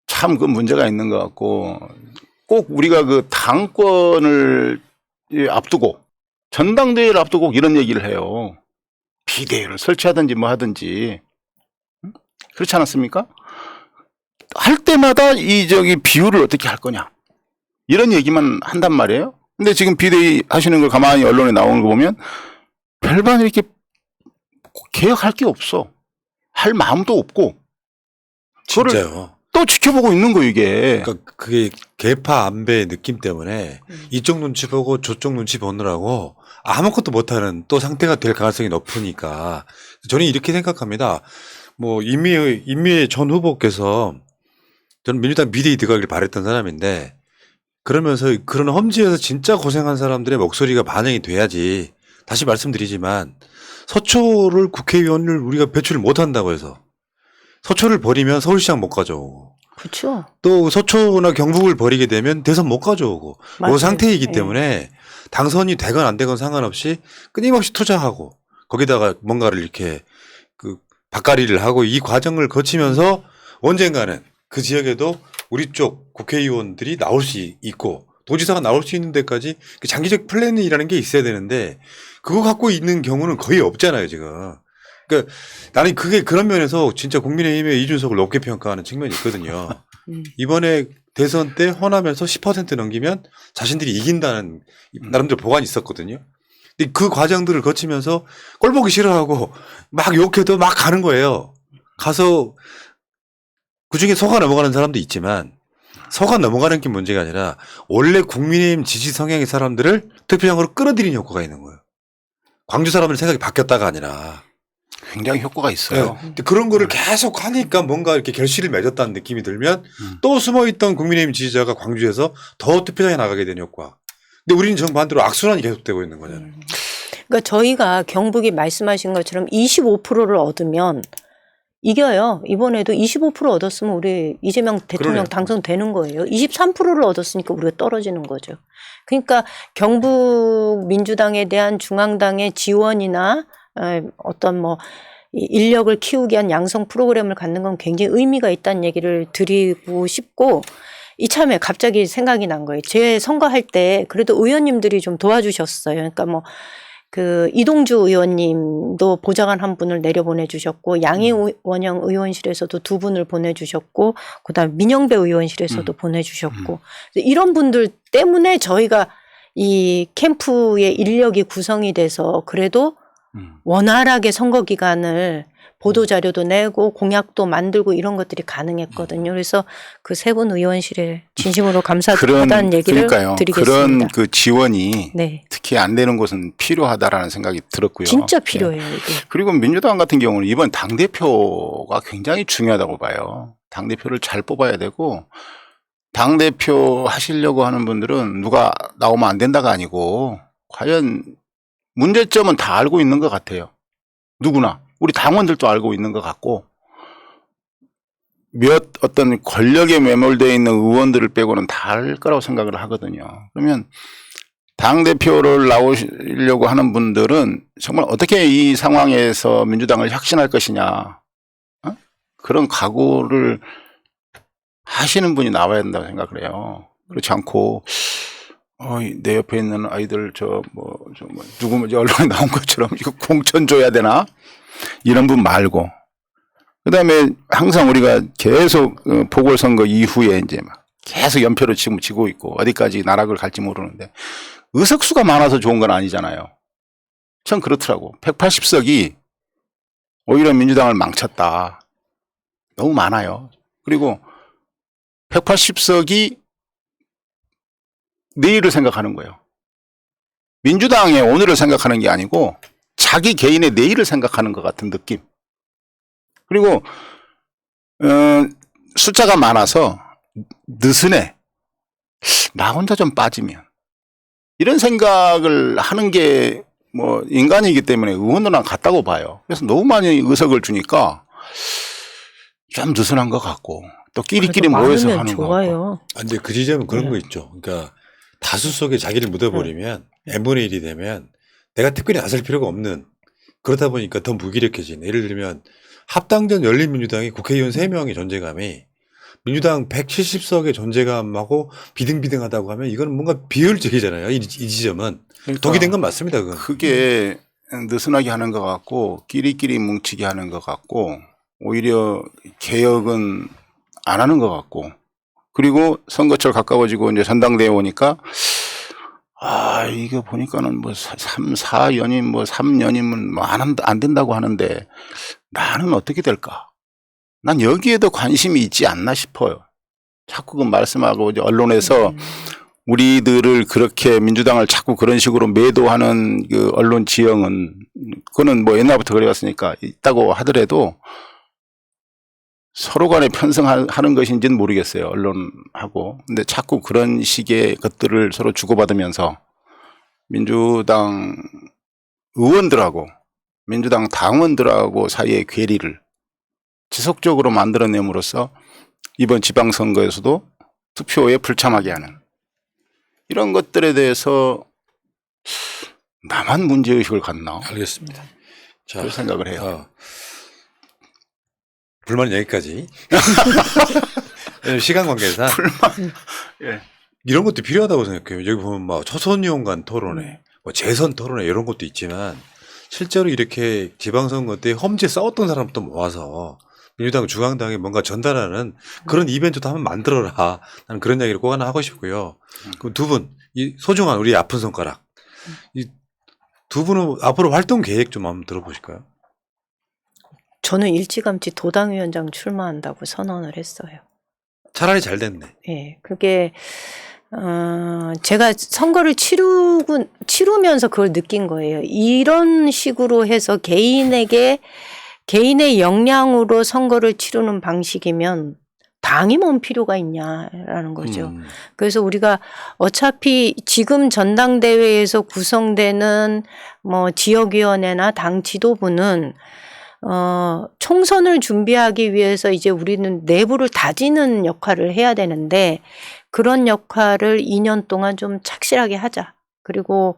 참 그 문제가 있는 것 같고 꼭 우리가 그 당권을 앞두고 전당대회를 앞두고 이런 얘기를 해요. 비대위를 설치하든지 뭐 하든지. 그렇지 않았습니까? 할 때마다 비율을 어떻게 할 거냐. 이런 얘기만 한단 말이에요. 근데 지금 비대위 하시는 걸 가만히 언론에 나오는 거 보면 별반 이렇게 개혁할 게 없어. 할 마음도 없고. 그거를 진짜요. 또 지켜보고 있는 거 이게. 그러니까 그게 개파 안배의 느낌 때문에 이쪽 눈치 보고 저쪽 눈치 보느라고 아무것도 못하는 또 상태가 될 가능성이 높으니까 저는 이렇게 생각합니다. 뭐 임미애 전 후보께서 저는 민주당 비대위 들어가길 바랬던 사람인데 그러면서 그런 험지에서 진짜 고생한 사람들의 목소리가 반영이 돼야지. 다시 말씀드리지만 서초를 국회의원을 우리가 배출을 못한다고 해서 서초를 버리면 서울시장 못 가져오고 그렇죠. 또 서초나 경북을 버리게 되면 대선 못 가져오고 맞아요. 그 상태이기 예. 때문에 당선이 되건 안 되건 상관없이 끊임없이 투자하고 거기다가 뭔가를 이렇게 그 밭갈이를 하고 이 과정을 거치면서 언젠가는 그 지역에도 우리 쪽 국회의원들이 나올 수 있고 도지사가 나올 수 있는 데까지 그 장기적 플랜이라는 게 있어야 되는데 그거 갖고 있는 경우는 거의 없잖아요, 지금. 그러니까 나는 그게 그런 면에서 진짜 국민의힘의 이준석을 높게 평가하는 측면이 있거든요. 이번에 대선 때 호남에서 10% 넘기면 자신들이 이긴다는 나름대로 보관이 있었거든요. 근데 그 과정들을 거치면서 꼴 보기 싫어하고 막 욕해도 막 가는 거예요. 가서 그중에 속아 넘어가는 사람도 있지만 속아 넘어가는 게 문제가 아니라 원래 국민의힘 지지 성향의 사람들을 투표장으로 끌어들이는 효과가 있는 거예요. 광주 사람들 생각이 바뀌었다가 아니라. 굉장히 효과가 있어요. 네. 근데 그런 거를 계속 하니까 뭔가 이렇게 결실을 맺었다는 느낌이 들면 또 숨어있던 국민의힘 지지자가 광주에서 더 투표장에 나가게 되는 효과. 근데 우리는 정반대로 악순환이 계속되고 있는 거잖아요. 그러니까 저희가 경북이 말씀하신 것처럼 25%를 얻으면 이겨요. 이번에도 25% 얻었으면 우리 이재명 대통령 그러네요. 당선되는 거예요. 23%를 얻었으니까 우리가 떨어지는 거죠. 그러니까 경북 민주당에 대한 중앙당의 지원이나 어떤 뭐 인력을 키우기 위한 양성 프로그램을 갖는 건 굉장히 의미가 있다는 얘기를 드리고 싶고 이참에 갑자기 생각이 난 거예요. 제 선거할 때 그래도 의원님들이 좀 도와주셨어요. 그러니까 뭐 그 이동주 의원님도 보좌관 한 분을 내려보내주셨고 양희원영 의원실에서도 2분을 보내주셨고 그다음 민영배 의원실에서도 보내주셨고 이런 분들 때문에 저희가 이 캠프의 인력이 구성이 돼서 그래도 원활하게 선거 기간을 보도자료도 내고 공약도 만들고 이런 것들이 가능했거든요. 그래서 그 3분 의원실에 진심으로 감사하다는 얘기를 그러니까요. 드리겠습니다. 그런 그 지원이 네. 특히 안 되는 곳은 필요하다라는 생각이 들었고요. 진짜 네. 필요해요. 이게. 그리고 민주당 같은 경우는 이번 당대표가 굉장히 중요하다고 봐요. 당대표를 잘 뽑아야 되고 당대표 하시려고 하는 분들은 누가 나오면 안 된다가 아니고 과연 문제점은 다 알고 있는 것 같아요. 누구나. 우리 당원들도 알고 있는 것 같고 몇 어떤 권력에 매몰되어 있는 의원들을 빼고는 다 알 거라고 생각을 하거든요. 그러면 당대표를 나오시려고 하는 분들은 정말 어떻게 이 상황에서 민주당을 혁신할 것이냐. 그런 각오를 하시는 분이 나와야 된다고 생각을 해요. 그렇지 않고 내 옆에 있는 아이들 누구 언론에 나온 것처럼 이거 공천 줘야 되나? 이런 분 말고. 그다음에 항상 우리가 계속 보궐선거 이후에 이제 막 계속 연표를 지금 지고 있고 어디까지 나락을 갈지 모르는데 의석수가 많아서 좋은 건 아니잖아요. 전 그렇더라고. 180석이 오히려 민주당을 망쳤다. 너무 많아요. 그리고 180석이 내일을 생각하는 거예요. 민주당의 오늘을 생각하는 게 아니고 자기 개인의 내일을 생각하는 것 같은 느낌. 그리고 숫자가 많아서 느슨해. 나 혼자 좀 빠지면. 이런 생각을 하는 게 뭐 인간이기 때문에 의원들랑 같다고 봐요. 그래서 너무 많이 의석을 주니까 좀 느슨한 것 같고 또 끼리끼리 모여서 하는 거 좋아요. 근데 그 지점은 그런 거 있죠. 그러니까 다수 속에 자기를 묻어버리면 n분의 1이 되면 내가 특별히 나설 필요가 없는 그러다 보니까 더 무기력해진 예를 들면 합당전 열린민주당이 국회의원 3명의 존재감이 민주당 170석의 존재감하고 비등비등하다고 하면 이건 뭔가 비효율적이잖아요. 이 지점은. 그러니까 독이 된 건 맞습니다. 그건. 그게 느슨하게 하는 것 같고 끼리끼리 뭉치게 하는 것 같고 오히려 개혁은 안 하는 것 같고 그리고 선거철 가까워지고 이제 전당대회 오니까 이거 보니까는 뭐 4연임 뭐 3연임은 뭐 안 된다고 하는데 나는 어떻게 될까? 난 여기에도 관심이 있지 않나 싶어요. 자꾸 그 말씀하고 이제 언론에서 우리들을 그렇게 민주당을 자꾸 그런 식으로 매도하는 그 언론 지형은 그거는 뭐 옛날부터 그래왔으니까 있다고 하더라도 서로 간에 편성하는 것인지는 모르겠어요. 언론하고. 근데 자꾸 그런 식의 것들을 서로 주고받으면서 민주당 의원들하고 민주당 당원들하고 사이의 괴리를 지속적으로 만들어냄으로써 이번 지방선거에서도 투표에 불참하게 하는 이런 것들에 대해서 나만 문제의식을 갖나? 알겠습니다. 자, 그런 생각을 해요. 불만 여기까지. 시간 관계상 예. 이런 것도 필요하다고 생각해요. 여기 보면 막 초선의원 간 토론회, 뭐 재선 토론회 이런 것도 있지만 실제로 이렇게 지방선거 때 험지에 싸웠던 사람부터 모아서 민주당 중앙당에 뭔가 전달하는 그런 이벤트도 한번 만들어라. 나는 그런 이야기를 꼭 하나 하고 싶고요. 그럼 두 분, 이 소중한 우리 아픈 손가락. 이 두 분은 앞으로 활동 계획 좀 한번 들어보실까요? 저는 일찌감치 도당위원장 출마한다고 선언을 했어요. 차라리 잘 됐네. 예, 그게 제가 선거를 치르면서 그걸 느낀 거예요. 이런 식으로 해서 개인의 역량으로 선거를 치르는 방식이면 당이 뭔 필요가 있냐라는 거죠. 그래서 우리가 어차피 지금 전당대회에서 구성되는 뭐 지역위원회나 당 지도부는 총선을 준비하기 위해서 이제 우리는 내부를 다지는 역할을 해야 되는데 그런 역할을 2년 동안 좀 착실하게 하자. 그리고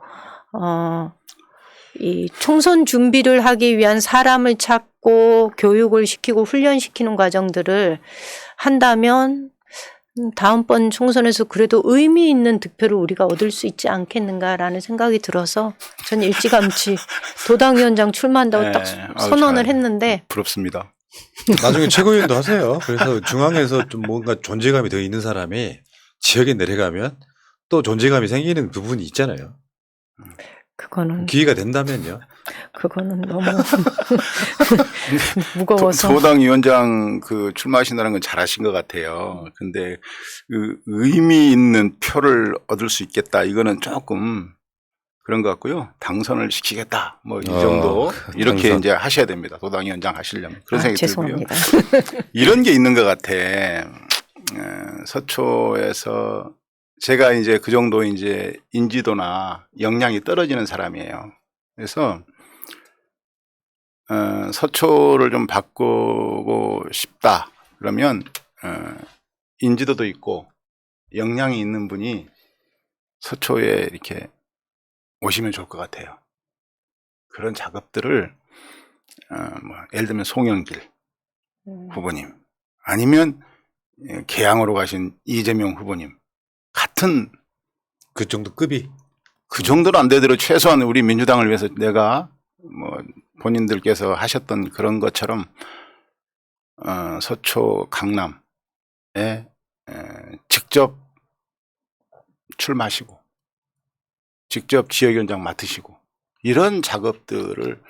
이 총선 준비를 하기 위한 사람을 찾고 교육을 시키고 훈련시키는 과정들을 한다면 다음번 총선에서 그래도 의미 있는 득표를 우리가 얻을 수 있지 않겠는가라는 생각이 들어서 전 일찌감치 도당위원장 출마한다고 딱 선언을 했는데 부럽습니다. 나중에 최고위원도 하세요. 그래서 중앙에서 좀 뭔가 존재감이 더 있는 사람이 지역에 내려가면 또 존재감이 생기는 부분이 있잖아요. 그거는 기회가 된다면요. 그거는 너무 무거워서. 도당위원장 그 출마하신다는 건 잘하신 것 같아요. 근데 그 의미 있는 표를 얻을 수 있겠다. 이거는 조금 그런 것 같고요. 당선을 시키겠다. 뭐 이 정도 이렇게 당선. 이제 하셔야 됩니다. 도당위원장 하시려면 그런 생각이 죄송합니다. 들고요. 이런 게 있는 것 같아. 서초에서 제가 이제 그 정도 이제 인지도나 역량이 떨어지는 사람이에요. 그래서 서초를 좀 바꾸고 싶다. 그러면 인지도도 있고 역량이 있는 분이 서초에 이렇게 오시면 좋을 것 같아요. 그런 작업들을 뭐 예를 들면 송영길 후보님 아니면 개항으로 가신 이재명 후보님 같은 그 정도 급이. 그 정도는 안 되더라도 최소한 우리 민주당을 위해서 내가 뭐 본인들께서 하셨던 그런 것처럼 서초 강남에 직접 출마하시고 직접 지역위원장 맡으시고 이런 작업들을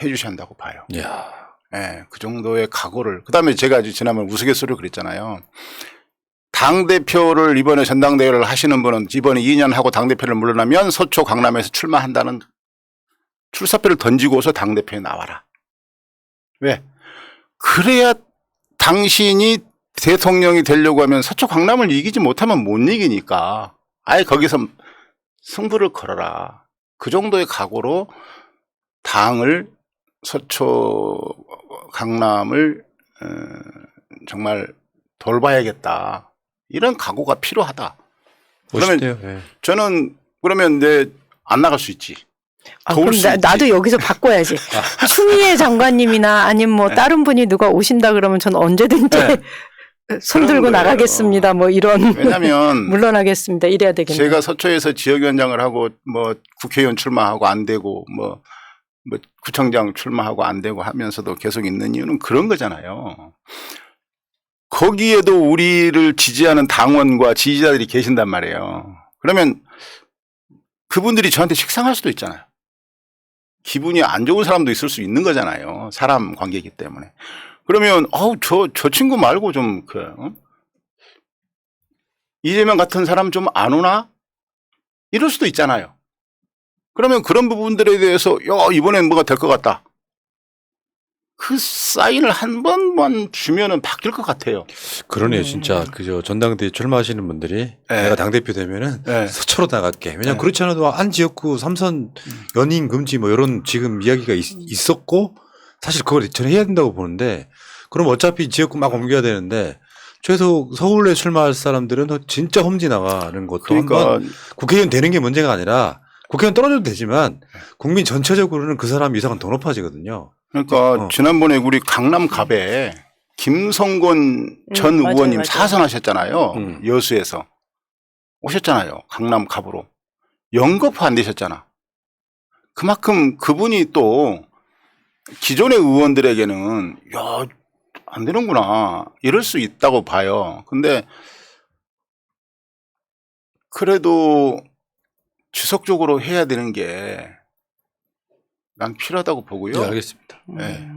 해 주셔야 한다고 봐요. 야. 예, 그 정도의 각오를. 그다음에 제가 지난번 우스갯소리로 그랬잖아요. 당대표를 이번에 전당대회를 하시는 분은 이번에 2년 하고 당대표를 물러나면 서초 강남에서 출마한다는 출사표를 던지고서 당대표에 나와라. 왜? 그래야 당신이 대통령이 되려고 하면 서초 강남을 이기지 못하면 못 이기니까 아예 거기서 승부를 걸어라. 그 정도의 각오로 당을 서초 강남을 정말 돌봐야겠다. 이런 각오가 필요하다. 그러면 멋있대요. 네. 저는 그러면 안 나갈 수 있지. 아, 더울 그럼 수 있지. 나도 여기서 바꿔야지. 추미애 장관님이나 아니면 뭐 다른 분이 누가 오신다 그러면 저는 언제든지 손 들고 그런 거예요. 나가겠습니다. 뭐 이런 왜냐하면 물러나겠습니다. 이래야 되겠네요. 제가 서초에서 지역위원장을 하고 뭐 국회의원 출마하고 안 되고 뭐 구청장 출마하고 안 되고 하면서도 계속 있는 이유는 그런 거잖아요. 거기에도 우리를 지지하는 당원과 지지자들이 계신단 말이에요. 그러면 그분들이 저한테 식상할 수도 있잖아요. 기분이 안 좋은 사람도 있을 수 있는 거잖아요. 사람 관계이기 때문에. 그러면 저 친구 말고 좀 이재명 같은 사람 좀 안 오나? 이럴 수도 있잖아요. 그러면 그런 부분들에 대해서 이번엔 뭐가 될 것 같다. 그 사인을 한 번만 주면은 바뀔 것 같아요. 그러네요, 진짜. 그저 전당대회 출마하시는 분들이 네. 내가 당대표 되면은 네. 서초로 나갈게. 왜냐면 네. 그렇지 않아도 한 지역구 3선 연임 금지 뭐 이런 지금 이야기가 있었고 사실 그걸 저는 해야 된다고 보는데 그럼 어차피 지역구 막 옮겨야 되는데 최소 서울에 출마할 사람들은 진짜 험지 나가는 것도 그러니까 한번 국회의원 되는 게 문제가 아니라 국회의원 떨어져도 되지만 국민 전체적으로는 그 사람 이상은 더 높아지거든요. 그러니까 지난번에 우리 강남 갑에 김성곤 전 맞아요, 의원님 맞아요. 사선하셨잖아요. 여수에서 오셨잖아요. 강남 갑으로 영거포 안 되셨잖아. 그만큼 그분이 또 기존의 의원들에게는 안 되는구나 이럴 수 있다고 봐요. 근데 그래도 지속적으로 해야 되는 게 난 필요하다고 보고요. 네, 알겠습니다. 네.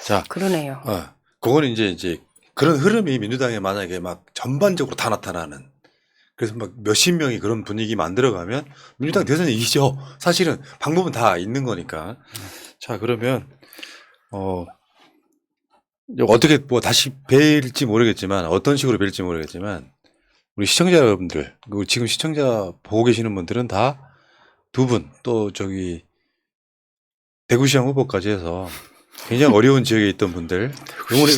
자, 그러네요. 그거는 이제 그런 흐름이 민주당에 만약에 막 전반적으로 다 나타나는 그래서 막 몇십 명이 그런 분위기 만들어가면 민주당 대선 이기죠. 사실은 방법은 다 있는 거니까. 자, 그러면 어떻게 뭐 다시 뵐지 모르겠지만 어떤 식으로 뵐지 모르겠지만 우리 시청자 여러분들 그리고 지금 시청자 보고 계시는 분들은 다 두 분 또 저기 대구시장 후보까지 해서 굉장히 어려운 지역에 있던 분들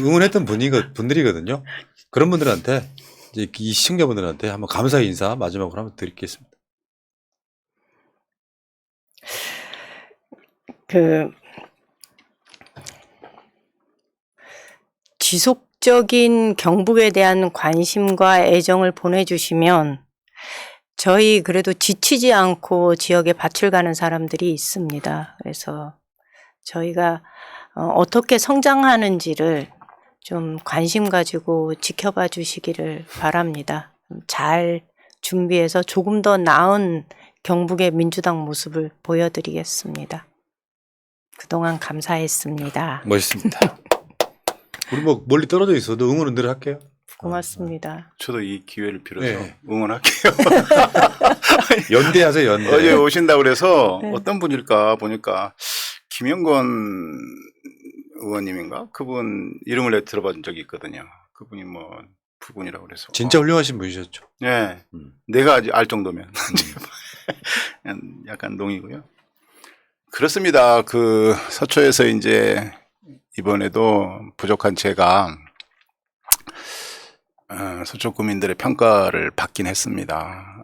응원했던 분들이거든요. 그런 분들한테 이제 이 시청자분들한테 한번 감사의 인사 마지막으로 한번 드리겠습니다. 지속적인 경북에 대한 관심과 애정을 보내주시면 저희 그래도 지치지 않고 지역에 밭을 가는 사람들이 있습니다. 그래서 저희가 어떻게 성장하는지를 좀 관심 가지고 지켜봐 주시기를 바랍니다. 잘 준비해서 조금 더 나은 경북의 민주당 모습을 보여드리겠습니다. 그동안 감사했습니다. 멋있습니다. 우리 뭐 멀리 떨어져 있어도 응원은 늘 할게요. 고맙습니다. 저도 이 기회를 빌어서 네. 응원할게요. 연대하세요, 연대. 어제 오신다고 그래서 네. 어떤 분일까 보니까 김영건 의원님인가? 그분 이름을 내가 들어본 적이 있거든요. 그분이 뭐 부분이라고 그래서. 진짜 훌륭하신 분이셨죠. 네. 내가 알 정도면. 약간 농이고요. 그렇습니다. 그 서초에서 이제 이번에도 부족한 제가 서초 구민들의 평가를 받긴 했습니다.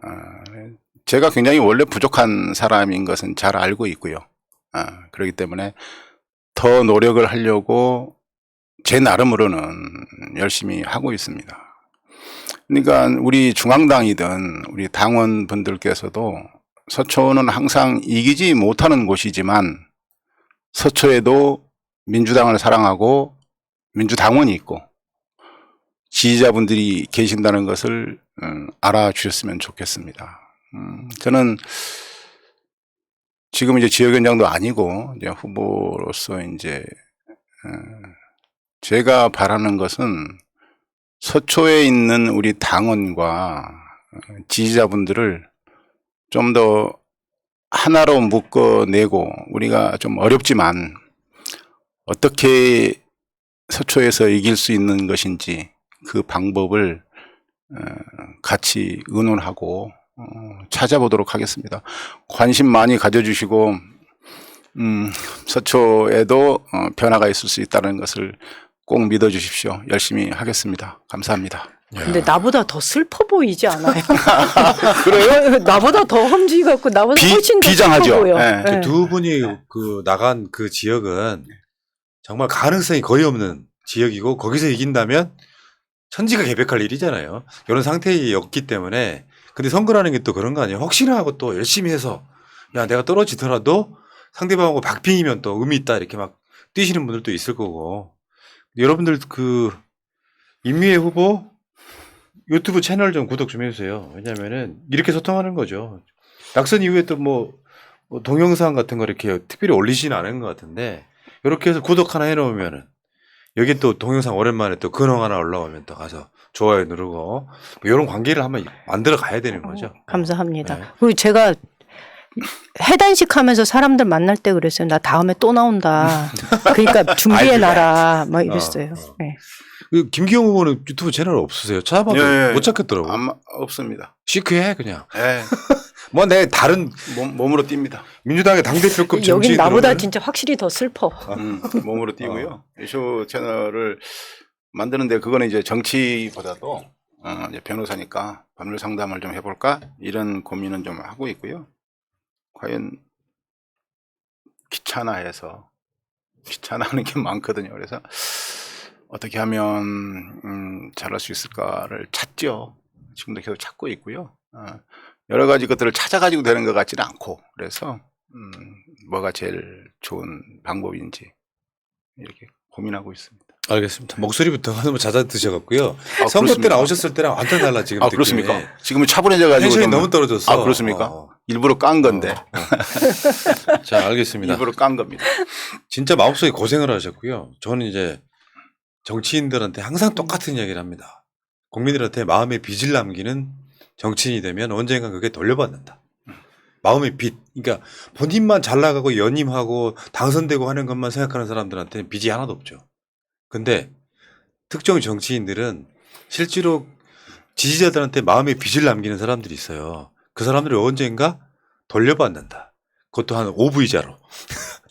제가 굉장히 원래 부족한 사람인 것은 잘 알고 있고요. 그렇기 때문에 더 노력을 하려고 제 나름으로는 열심히 하고 있습니다. 그러니까 우리 중앙당이든 우리 당원분들께서도 서초는 항상 이기지 못하는 곳이지만 서초에도 민주당을 사랑하고 민주당원이 있고 지지자분들이 계신다는 것을 알아주셨으면 좋겠습니다. 저는 지금 이제 지역위원장도 아니고 이제 후보로서 이제 제가 바라는 것은 서초에 있는 우리 당원과 지지자분들을 좀 더 하나로 묶어내고 우리가 좀 어렵지만 어떻게 서초에서 이길 수 있는 것인지 그 방법을 같이 의논하고 찾아보도록 하겠습니다. 관심 많이 가져주시고 서초에도 변화가 있을 수 있다는 것을 꼭 믿어주십시오. 열심히 하겠습니다. 감사합니다. 근데 나보다 더 슬퍼 보이지 않아요? 그래요? 나보다 더 험지 같고 나보다 훨씬 더 비장하죠. 슬퍼 보여. 네. 네. 두 분이 그 나간 그 지역은 정말 가능성이 거의 없는 지역이고 거기서 이긴다면 천지가 개벽할 일이잖아요. 이런 상태였기 때문에. 근데 선거라는 게 또 그런 거 아니에요. 혹시나 하고 또 열심히 해서 야 내가 떨어지더라도 상대방하고 박빙이면 또 의미 있다 이렇게 막 뛰시는 분들도 있을 거고. 여러분들 그 임미애 후보 유튜브 채널 좀 구독 좀 해주세요. 왜냐면은 이렇게 소통하는 거죠. 낙선 이후에 또 뭐 동영상 같은 거 이렇게 특별히 올리지는 않은 것 같은데 이렇게 해서 구독 하나 해놓으면은 여기 또 동영상 오랜만에 또 근황 하나 올라오면 또 가서 좋아요 누르고 뭐 이런 관계를 한번 만들어 가야 되는 거죠. 감사합니다. 네. 그리고 제가 해단식 하면서 사람들 만날 때 그랬어요. 나 다음에 또 나온다. 그러니까 준비해놔라. 막 이랬어요. 네. 그 김기영 후보는 유튜브 채널 없으세요? 찾아봐도 예. 못 찾겠더라고. 없습니다. 시크해 그냥. 예. 뭐 내 다른 몸으로 뜁니다. 민주당의 당대표급 여긴 정치인 나보다 진짜 확실히 더 슬퍼. 몸으로 뛰고요. 이슈 채널을 만드는데 그거는 이제 정치보다도 이제 변호사니까 법률 상담을 좀 해볼까 이런 고민은 좀 하고 있고요. 과연 귀찮아하는 게 많거든요. 그래서 어떻게 하면 잘할 수 있을까를 찾죠. 지금도 계속 찾고 있고요. 여러 가지 것들을 찾아가지고 되는 것 같지는 않고 그래서 뭐가 제일 좋은 방법인지 이렇게 고민하고 있습니다. 알겠습니다. 목소리부터 너무 잦아 드셔갖고요. 아, 선거 때 그렇습니까? 나오셨을 때랑 완전 달라 지금. 아 느낌이. 그렇습니까? 지금은 차분해져가지고 텐션이 좀- 너무 떨어졌어. 아 그렇습니까? 일부러 깐 건데 자 알겠습니다. 일부러 깐 겁니다. 진짜 마음속에 고생을 하셨고요. 저는 이제 정치인들한테 항상 똑같은 이야기를 합니다. 국민들한테 마음의 빚을 남기는 정치인이 되면 언젠가 그게 돌려받는다. 마음의 빚. 그러니까 본인만 잘 나가고 연임하고 당선되고 하는 것만 생각하는 사람들한테는 빚이 하나도 없죠. 근데 특정 정치인들은 실제로 지지자들한테 마음의 빚을 남기는 사람들이 있어요. 그 사람들을 언젠가 돌려받는다. 그것도 한 5부이자로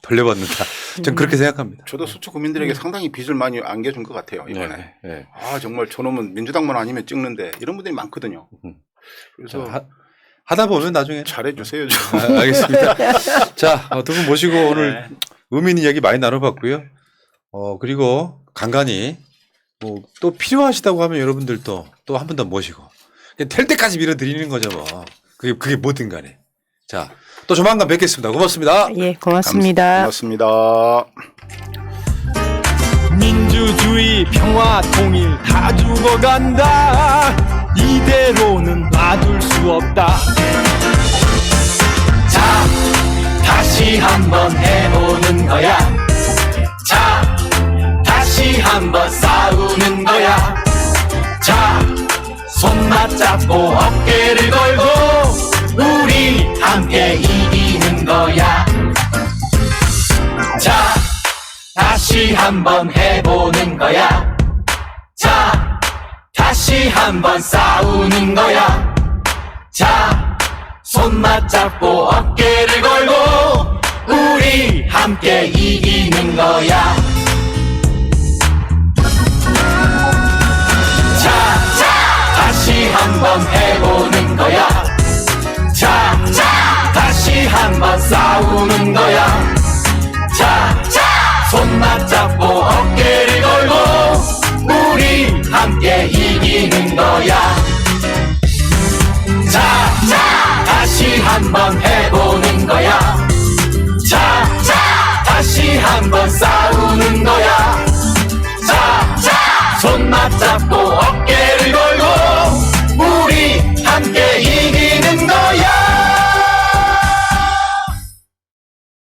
돌려받는다. 전 그렇게 생각합니다. 저도 수초 국민들에게 상당히 빚을 많이 안겨준 것 같아요 이번에. 네. 아 정말 저놈은 민주당만 아니면 찍는데 이런 분들이 많거든요. 그래서 하다 보면 나중에 잘해주세요. 알겠습니다. 자, 두 분 모시고 오늘 네. 의미 있는 이야기 많이 나눠봤고요. 그리고 간간히 뭐 또 필요하시다고 하면 여러분들도 또 한 번 더 모시고 그냥 될 때까지 밀어드리는 거죠 뭐. 그게 뭐든 간에. 자, 또 조만간 뵙겠습니다. 고맙습니다. 예, 고맙습니다. 고맙습니다. 민주주의 평화 통일 다 죽어간다 이대로는 놔둘 수 없다 자, 다시 한번 해보는 거야. 자, 다시 한번 싸우는 거야. 자, 손 맞잡고 어깨를 걸고 우리 함께 이기는 거야. 자, 다시 한번 해보는 거야. 자, 다시 한번 싸우는 거야. 자, 손 맞잡고 어깨를 걸고 우리 함께 이기는 거야. 자, 다시 한번 해보는 거야. 자, 다시 한번 싸우는 거야. 자, 손 맞잡고 어깨를 걸고 우리 함께 이기는 거야. 자, 다시 한번 해보는 거야. 자, 다시 한번 싸우는 거야.